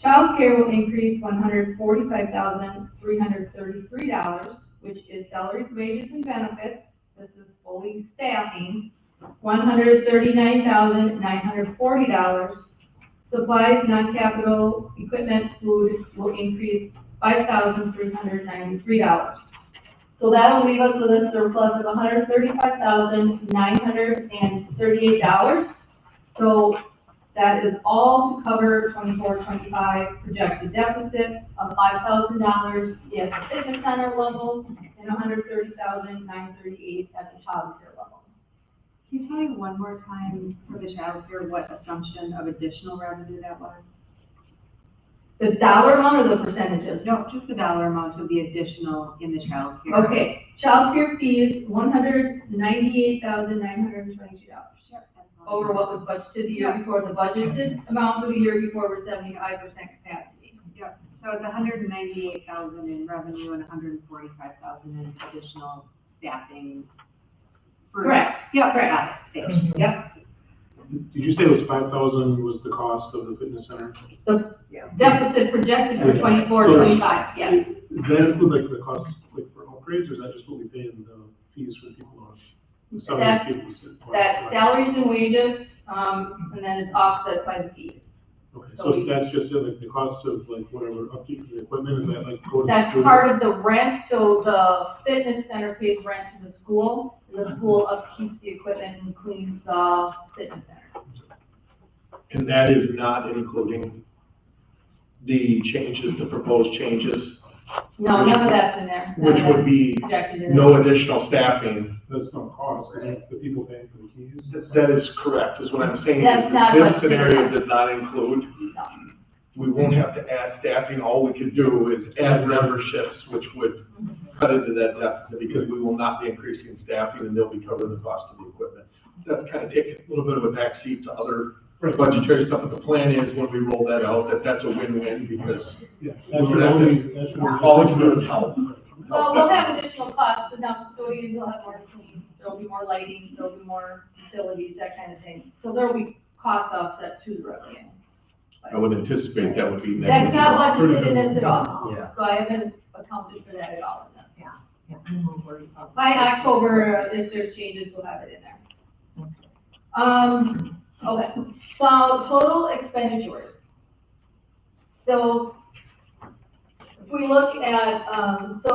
Speaker 2: Child care will increase $145,333, which is salaries, wages, and benefits. This is fully staffing. $139,940. Supplies, non-capital equipment, food will increase $5,393. So that'll leave us with a surplus of $135,938. So that is all to cover 24-25 projected deficit of $5,000 at the fitness center level and $130,938 at the child care level.
Speaker 6: Can you tell me one more time for the child care what assumption of additional revenue that was?
Speaker 2: The dollar amount or the percentages?
Speaker 6: No, just the dollar amount of the additional in the child care.
Speaker 2: Okay, child care fees, $198,922. Over what was budgeted the year before. The budgeted amount for the year before was 75% capacity.
Speaker 6: Yep, so it's $198,000 in revenue and $145,000 in additional staffing.
Speaker 2: Correct.
Speaker 6: Yep,
Speaker 2: Correct.
Speaker 6: got it. Yep.
Speaker 4: Did you say it was 5,000 was the cost of the fitness center?
Speaker 2: The deficit projected for 24-25, yes.
Speaker 4: Does that include like the cost like for upgrades, or is that just what we pay in the fees for the people on?
Speaker 2: That's salaries and wages, and then it's offset by the fees.
Speaker 4: Okay, so that's just like the cost of like whatever upkeep of the equipment, is that like?
Speaker 2: That's part of the rent, so the fitness center pays rent to the school, and the school upkeeps the equipment and cleans the fitness center.
Speaker 7: And that is not including the changes, the proposed changes,
Speaker 2: No, none of that's in there. None
Speaker 7: which
Speaker 2: of
Speaker 7: would
Speaker 2: that's
Speaker 7: be
Speaker 2: projected in there.
Speaker 7: no additional staffing.
Speaker 4: That's no cost, right? The people paying for the keys?
Speaker 7: That is correct, is what I'm saying.
Speaker 2: That's not
Speaker 7: This
Speaker 2: what's in
Speaker 7: scenario
Speaker 2: there.
Speaker 7: does not include.
Speaker 2: No.
Speaker 7: We won't have to add staffing, all we could do is add memberships, which would cut into that deficit, because we will not be increasing staffing, and they'll be covering the cost of the equipment. That's kind of taking a little bit of a backseat to other budgetary stuff, but the plan is, when we roll that out, that's a win-win, because
Speaker 4: Yeah.
Speaker 7: all we can do is help.
Speaker 2: Well, we'll have additional costs, but now custodians will have more to clean, there'll be more lighting, there'll be more facilities, that kind of thing. So there'll be cost offset to the revenue.
Speaker 7: I would anticipate that would be
Speaker 2: That's
Speaker 7: negative.
Speaker 2: not budgeted in this at all.
Speaker 5: Yeah.
Speaker 2: So I haven't accounted for that at all in this.
Speaker 1: Yeah, minimum wage.
Speaker 2: By October, if there's changes, we'll have it in there. Okay, so total expenditures. So if we look at, so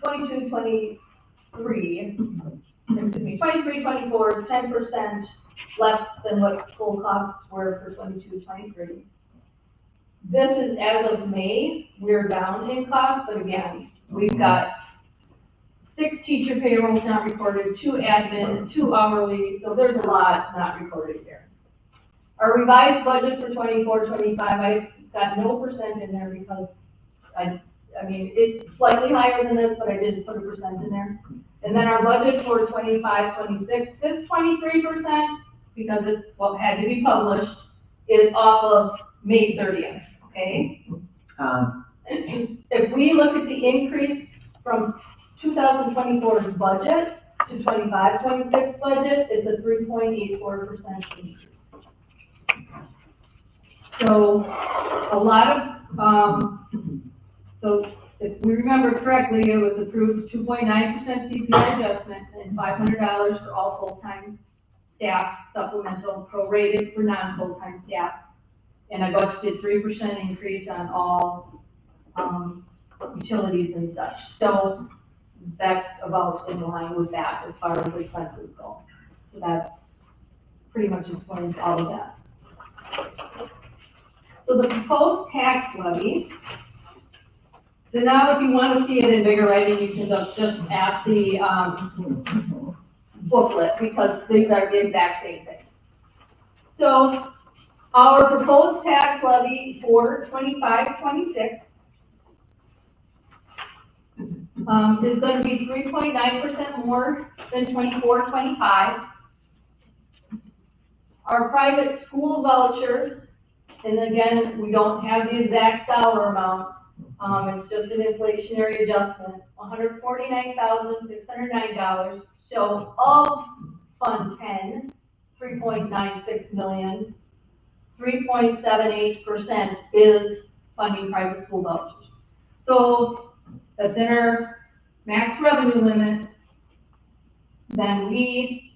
Speaker 2: 23, 24 is 10% less than what full costs were for 23. This is as of May, we're down in costs, but again, we've got 6 teacher payrolls not recorded, 2 admin, 2 hourly, so there's a lot not recorded here. Our revised budget for 24-25, I've got no percent in there because I mean, it's slightly higher than this, but I didn't put a percent in there. And then our budget for 25-26 is 23%, because it's what had to be published, is off of May 30th, okay? If we look at the increase from 2024's budget to 25-26 budget, it's a 3.84% increase. So a lot of, so if we remember correctly, it was approved 2.9% CPI adjustment and $500 for all full-time staff, supplemental prorated for non-full-time staff. And I budgeted 3% increase on all, utilities and such. So that's about in line with that as far as expenses go. So that's pretty much explains all of that. So the proposed tax levy, so now if you want to see it in bigger writing, you can just ask the, booklet, because these are the exact same thing. So, our proposed tax levy for 25-26 is going to be 3.9% more than 24-25. Our private school vouchers, and again, we don't have the exact dollar amount, it's just an inflationary adjustment, $149,609. So of Fund 10, 3.96 million, 3.78% is funding private school vouchers. So that's in our max revenue limit. Then we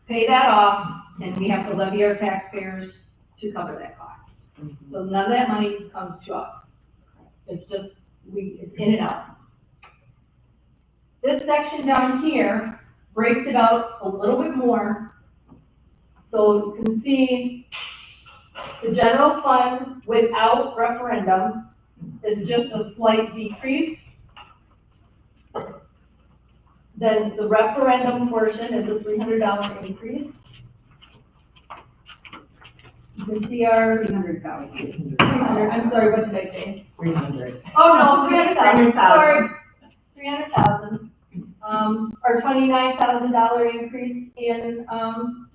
Speaker 2: pay that off, and we have to levy our taxpayers to cover that cost. So none of that money comes to us. It's just, it's in and out. This section down here breaks it out a little bit more. So you can see the general fund without referendum is just a slight decrease. Then the referendum portion is a $300 increase. You can see our $300. I'm sorry, what did I say?
Speaker 1: 300.
Speaker 2: Oh, no, 300,000, sorry. 300,000. Our $29,000 increase in,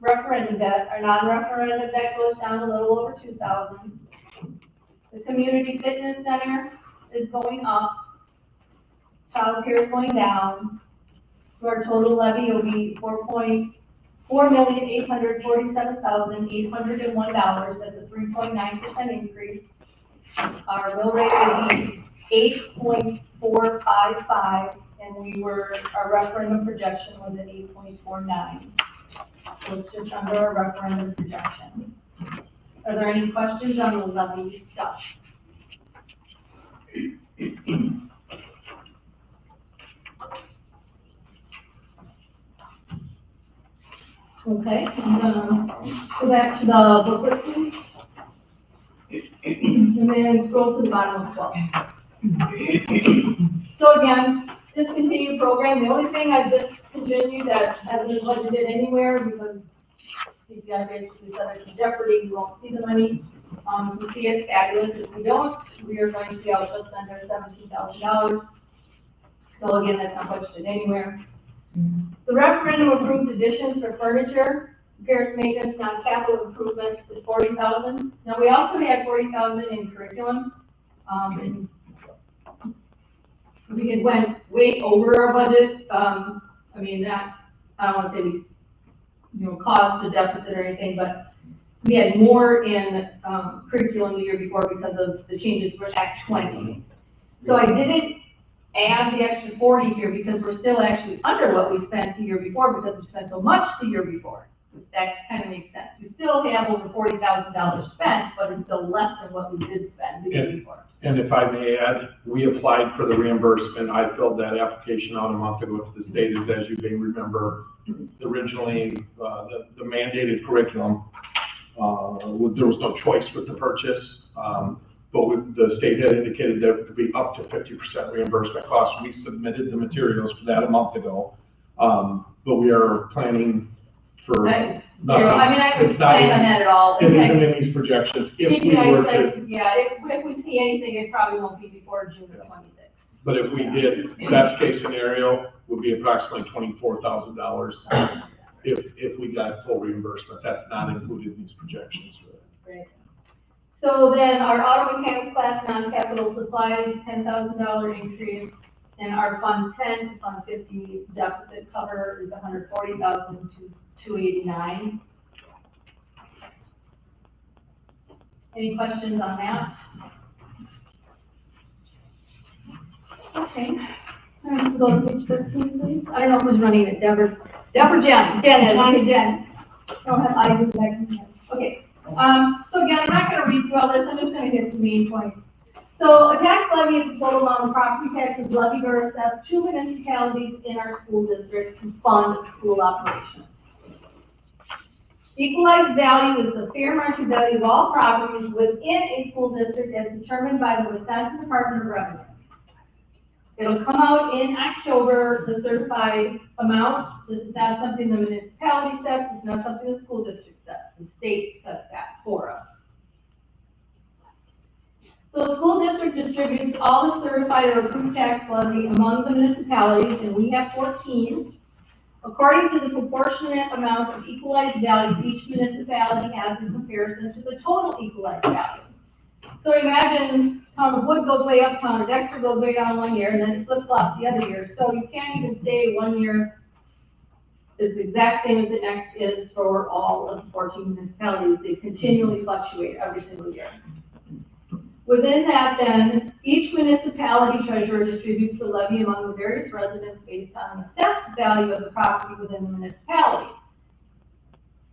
Speaker 2: referendum debt, our non-referendum debt goes down a little over 2,000. The community fitness center is going up. Child care is going down. So our total levy will be $4,847,801. That's a 3.9% increase. Our mill rate will be 8.455. And our referendum projection was at 8.49. So it's just under our referendum projection. Are there any questions on the levy stuff? Okay, I'm gonna go back to the booklet, please. And then scroll to the bottom of 12. So again, discontinued program, the only thing I've discontinued that hasn't been budgeted anywhere, because these guys basically said it's in jeopardy, we won't see the money. We see it fabulous. If we don't, we are going to be out just under $17,000. So again, that's not budgeted anywhere. The referendum approved additions for furniture, repairs, maintenance, non-capital improvements is $40,000. Now, we also had $40,000 in curriculum. And we had went way over our budget. I mean, that, I don't want to say we, caused a deficit or anything, but we had more in curriculum the year before because of the changes for Act 20. So I didn't add the extra 40 here because we're still actually under what we spent the year before because we spent so much the year before. That kind of makes sense. We still have over $40,000 spent, but it's still less than what we did spend the year before.
Speaker 7: And if I may add, we applied for the reimbursement. I filled that application out a month ago to the state, as you may remember. Originally, the mandated curriculum, there was no choice with the purchase. But the state had indicated there could be up to 50% reimbursement cost. We submitted the materials for that a month ago. But we are planning for nothing.
Speaker 2: I mean, I could plan on that at all.
Speaker 7: It isn't in these projections. If we were to,
Speaker 2: if we see anything, it probably won't be before June 26th.
Speaker 7: but if we did, best case scenario would be approximately $24,000 if we got full reimbursement. That's not included in these projections.
Speaker 2: Great. So then our auto mechanics class non-capital supplies, $10,000 increase, and our Fund 10 to Fund 50 deficit cover is $140,000 to $289. Any questions on that? Okay. All right, go to page 13, please. I don't know who's running it, Jen. Jen is on it, Jen. Don't have eyes in the back of my head. Okay. So again, I'm not going to read through all this. I'm just going to hit the main points. So a tax levy is the total amount of property taxes levied or assessed to municipalities in our school district to fund school operations. Equalized value is the fair market value of all properties within a school district as determined by the Wisconsin Department of Revenue. It'll come out in October, the certified amount. This is not something the municipality sets, it's not something the school district sets, the state sets that for us. So the school district distributes all the certified or approved tax levy among the municipalities, and we have 14. According to the proportionate amount of equalized value each municipality has in comparison to the total equalized value. So imagine Town of Wood goes way up, Town of Dexter goes way down one year, and then it flip-flops the other year. So you can't even say 1 year is the exact same as the next is for all of the 14 municipalities. They continually fluctuate every single year. Within that, then, each municipality treasurer distributes the levy among the various residents based on the assessed value of the property within the municipality.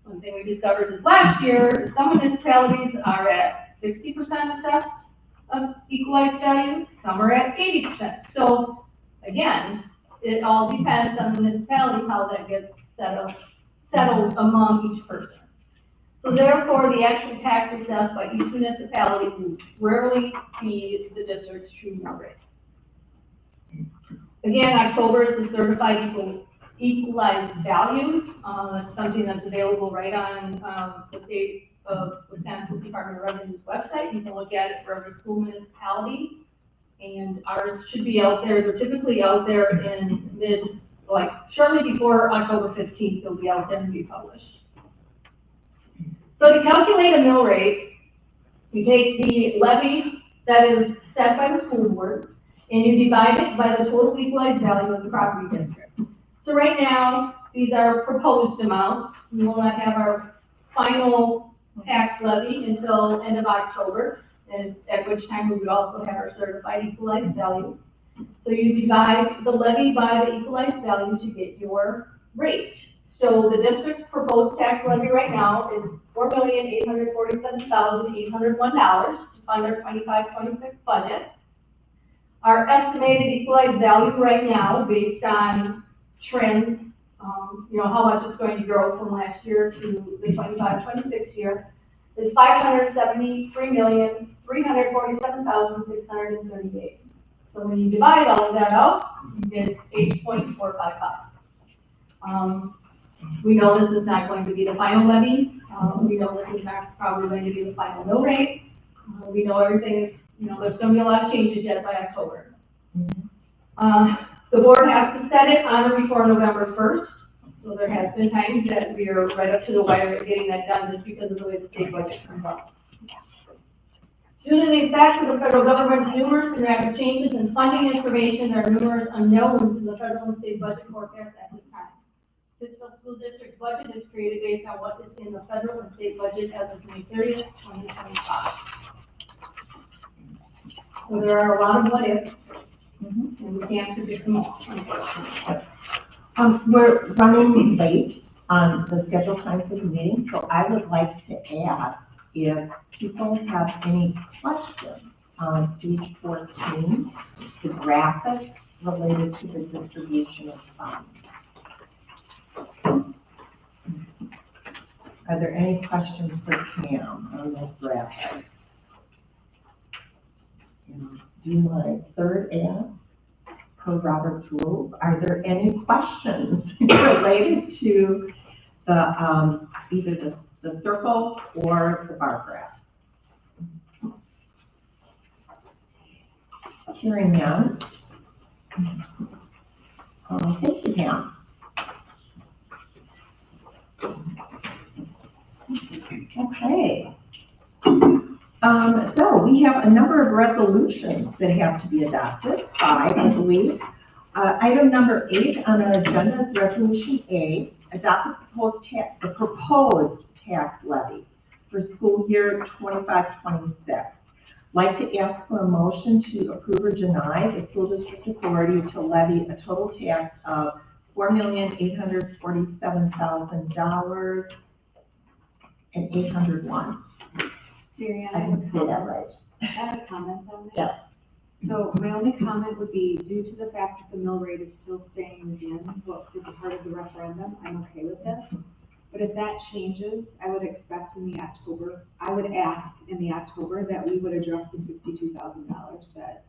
Speaker 2: One thing we discovered this last year is some municipalities are at 60% assessed of equalized value, some are at 80%. So, again, it all depends on the municipality how that gets settled among each person. So therefore, the actual tax assessed by each municipality will rarely be the district's true mill rate. Again, October is the certified equalized value. It's something that's available right on the state of Wisconsin Department of Revenue's website. You can look at it for every school municipality. And ours should be out there. They're typically out there in shortly before October 15th, they'll be out there and be published. So to calculate a mill rate, you take the levy that is set by the school board, and you divide it by the total equalized value of the property district. So right now, these are proposed amounts. We will not have our final tax levy until end of October, and at which time we would also have our certified equalized value. So you divide the levy by the equalized value to get your rate. So the district's proposed tax levy right now is $4,847,801 to fund our 25-26 budget. Our estimated equalized value right now, based on trends, how much it's going to grow from last year to the 25-26 year, is $573,347,638. So when you divide all of that out, you get 8.455. We know this is not going to be the final levy. We know this is not probably going to be the final mill rate. We know everything is, there's going to be a lot of changes yet by October. The board has to set it on or before November 1st. So there has been times that we are right up to the wire at getting that done just because of the way the state budget comes out. Due to the effects of the federal government's numerous and rapid changes in funding information, there are numerous unknowns in the federal and state budget forecast at this time. Pittsville School District budget is created based on what is in the federal and state budget as of May 30th, 2025. So there are a lot of what ifs, and we can't predict them all, unfortunately.
Speaker 1: We're running late on the scheduled time for the meeting, so I would like to ask if people have any questions on page 14, the graphics related to the distribution of funds. Are there any questions for Pam on those graphics? Do my third ask per Robert's rules? Are there any questions related to the either the circle or the bar graph? Hearing none. Thank you, Pam. Okay. So we have a number of resolutions that have to be adopted, 5, I believe. Item number 8 on our agenda is Resolution A, adopt the proposed tax levy for school year 25-26. Like to ask for a motion to approve or deny the school district authority to levy a total tax of $4,847,000 and 801.
Speaker 6: Marianne,
Speaker 1: I can say that right.
Speaker 6: I have a comment on that.
Speaker 1: Yes.
Speaker 6: So my only comment would be, due to the fact that the mill rate is still staying within what is a part of the referendum, I'm okay with this. But if that changes, I would ask in the October that we would address the $62,000 that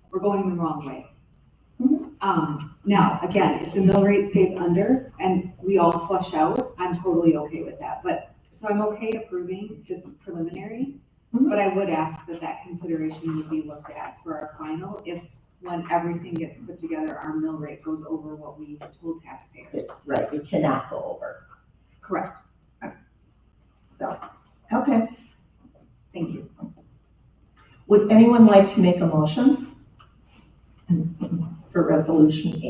Speaker 6: we're going the wrong way. Now, again, if the mill rate stays under and we all flush out, I'm totally okay with that. But, so I'm okay approving just preliminary, but I would ask that consideration would be looked at for our final if, when everything gets put together, our mill rate goes over what we told taxpayers.
Speaker 1: Right, we cannot go over.
Speaker 6: Correct.
Speaker 1: So, okay.
Speaker 6: Thank you.
Speaker 1: Would anyone like to make a motion for resolution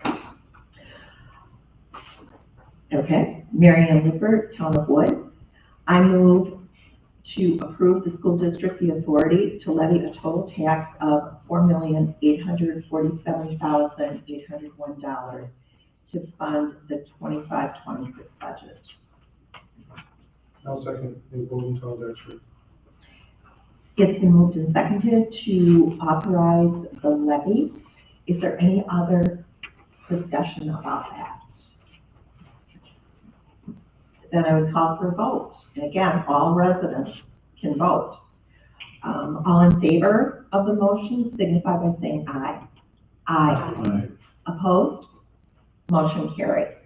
Speaker 1: 8? Okay, Mary Ann Lippert, Town of Wood. I move to approve the school district the authority to levy a total tax of $4,847,801 to fund the 25-26 budget.
Speaker 4: I'll second Nate Bolton, Town Dexter.
Speaker 1: It's been moved and seconded to authorize the levy. Is there any other discussion about that? Then I would call for a vote. And again, all residents can vote. All in favor of the motion signify by saying aye. Aye. Opposed? Motion carried.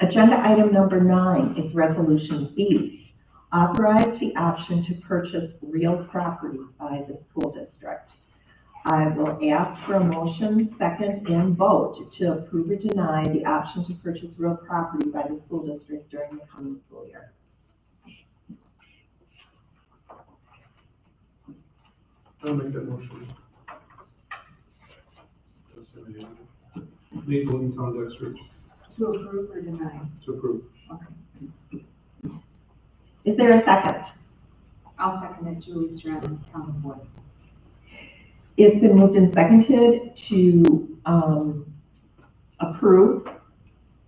Speaker 1: Agenda item number 9 is resolution B. Authorize the option to purchase real property by the school district. I will ask for a motion, second, and vote to approve or deny the option to purchase real property by the school district during the coming school year.
Speaker 4: I'll make that motion. Nate Bolton, Town Dexter.
Speaker 6: To approve or deny?
Speaker 4: To approve.
Speaker 6: Okay.
Speaker 1: Is there a second?
Speaker 6: I'll second it, Julie Strand, Town of Wood.
Speaker 1: It's been moved and seconded to approve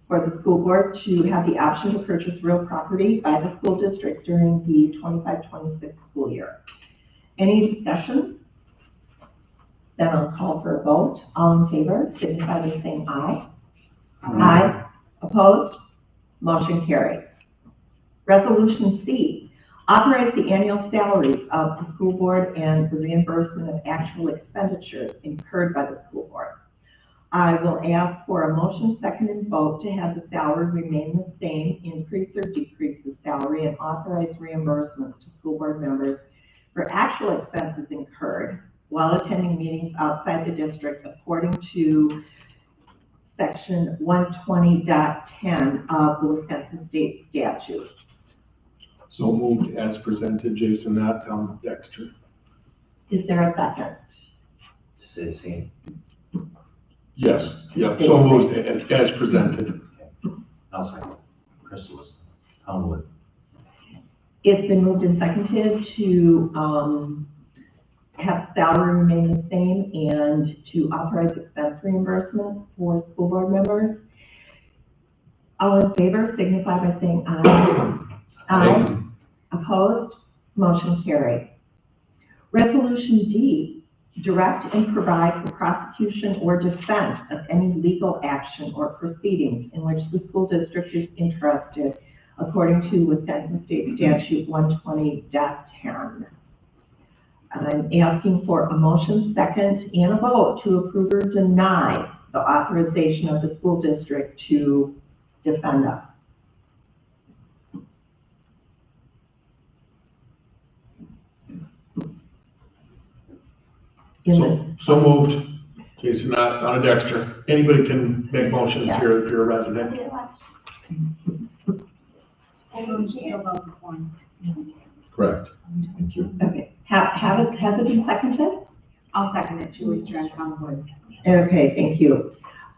Speaker 1: for the school board to have the option to purchase real property by the school district during the 25-26 school year. Any discussion? Then I'll call for a vote. All in favor, signify by saying aye. Aye. Opposed? Motion carries. Resolution C, authorize the annual salaries of the school board and the reimbursement of actual expenditures incurred by the school board. I will ask for a motion, second, and vote to have the salary remain the same, increase or decrease the salary, and authorize reimbursements to school board members for actual expenses incurred while attending meetings outside the district according to section 120.10 of the Wisconsin State Statute.
Speaker 7: So moved as presented, Jason Knott, Town of Dexter.
Speaker 1: Is there a second?
Speaker 3: Say the same.
Speaker 7: Yes, yep, so moved as presented.
Speaker 3: I'll second. Crystal, Town of Wood.
Speaker 1: It's been moved and seconded to have salary remain the same and to authorize expense reimbursement for school board members. All in favor signify by saying aye. Aye. Opposed? Motion carried. Resolution D, direct and provide for prosecution or defense of any legal action or proceedings in which the school district is interested according to Wisconsin State Statute 120.10. I'm asking for a motion, second, and a vote to approve or deny the authorization of the school district to defend us.
Speaker 7: So moved, Jason Knott, Town of Dexter. Anybody can make motions here if you're a resident. Correct. Thank you.
Speaker 1: Okay, has it been seconded?
Speaker 6: I'll second it, Julie Strand, Town of Wood.
Speaker 1: Okay, thank you.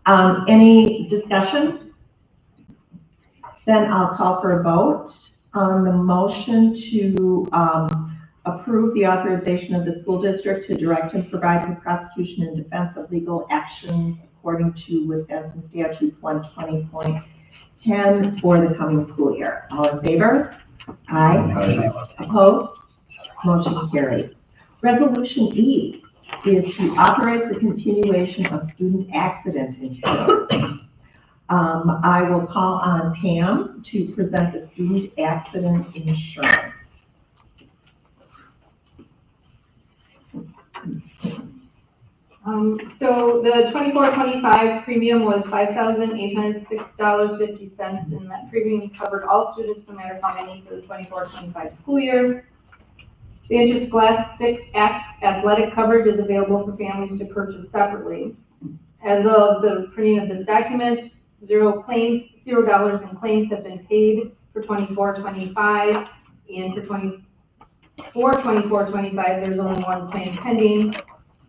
Speaker 1: Any discussion? Then I'll call for a vote on the motion to approve the authorization of the school district to direct and provide for prosecution and defense of legal actions according to Wisconsin Statute 120.10 for the coming school year. All in favor? Aye. Opposed? Motion carried. Resolution E is to authorize the continuation of student accident insurance. I will call on Pam to present the student accident insurance.
Speaker 2: So the 24-25 premium was $5,806.50, and that premium covered all students no matter how many for the 24-25 school year. The interscholastic athletic coverage is available for families to purchase separately. As of the printing of this document, $0 in claims have been paid for 24-25, and for 24-25, there's only one claim pending.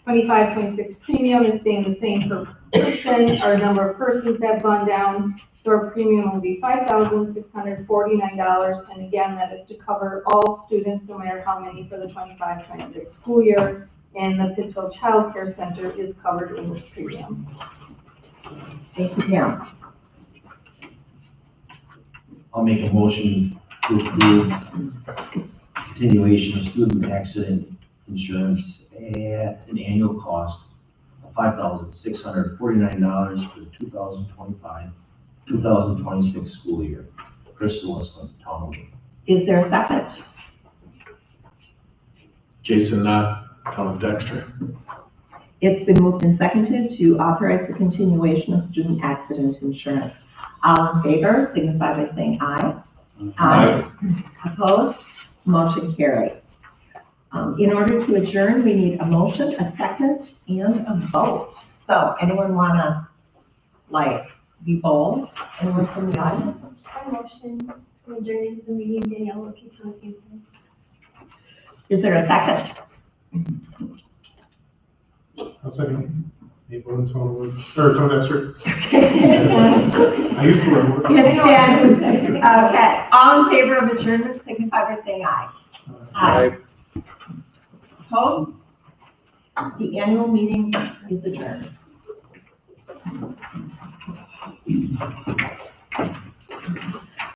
Speaker 2: 25-26 premium is staying the same per person. Our number of persons have gone down, so our premium will be $5,649, and again, that is to cover all students, no matter how many, for the 25-26 school year, and the Pittsville Child Care Center is covered in this premium.
Speaker 1: Thank you, Pam.
Speaker 3: I'll make a motion to approve continuation of student accident insurance at an annual cost of $5,649 for the 2025-2026 school year. Crystal Listman, Tom.
Speaker 1: Is there a second?
Speaker 7: Jason Knott, Tom Dexter.
Speaker 1: It's been moved and seconded to authorize the continuation of student accident insurance. All in favor, signify by saying aye. Aye. Opposed? Motion carried. In order to adjourn, we need a motion, a second, and a vote. So, anyone wanna, be bold? Anyone from the audience?
Speaker 9: I motion to adjourn the meeting, Danielle, if you can answer.
Speaker 1: Is there a second?
Speaker 4: I'll second. April and Tom Dexter. I used to work.
Speaker 1: Okay, all in favor of adjournment, signify by saying aye. Aye. Opposed? The annual meeting is adjourned.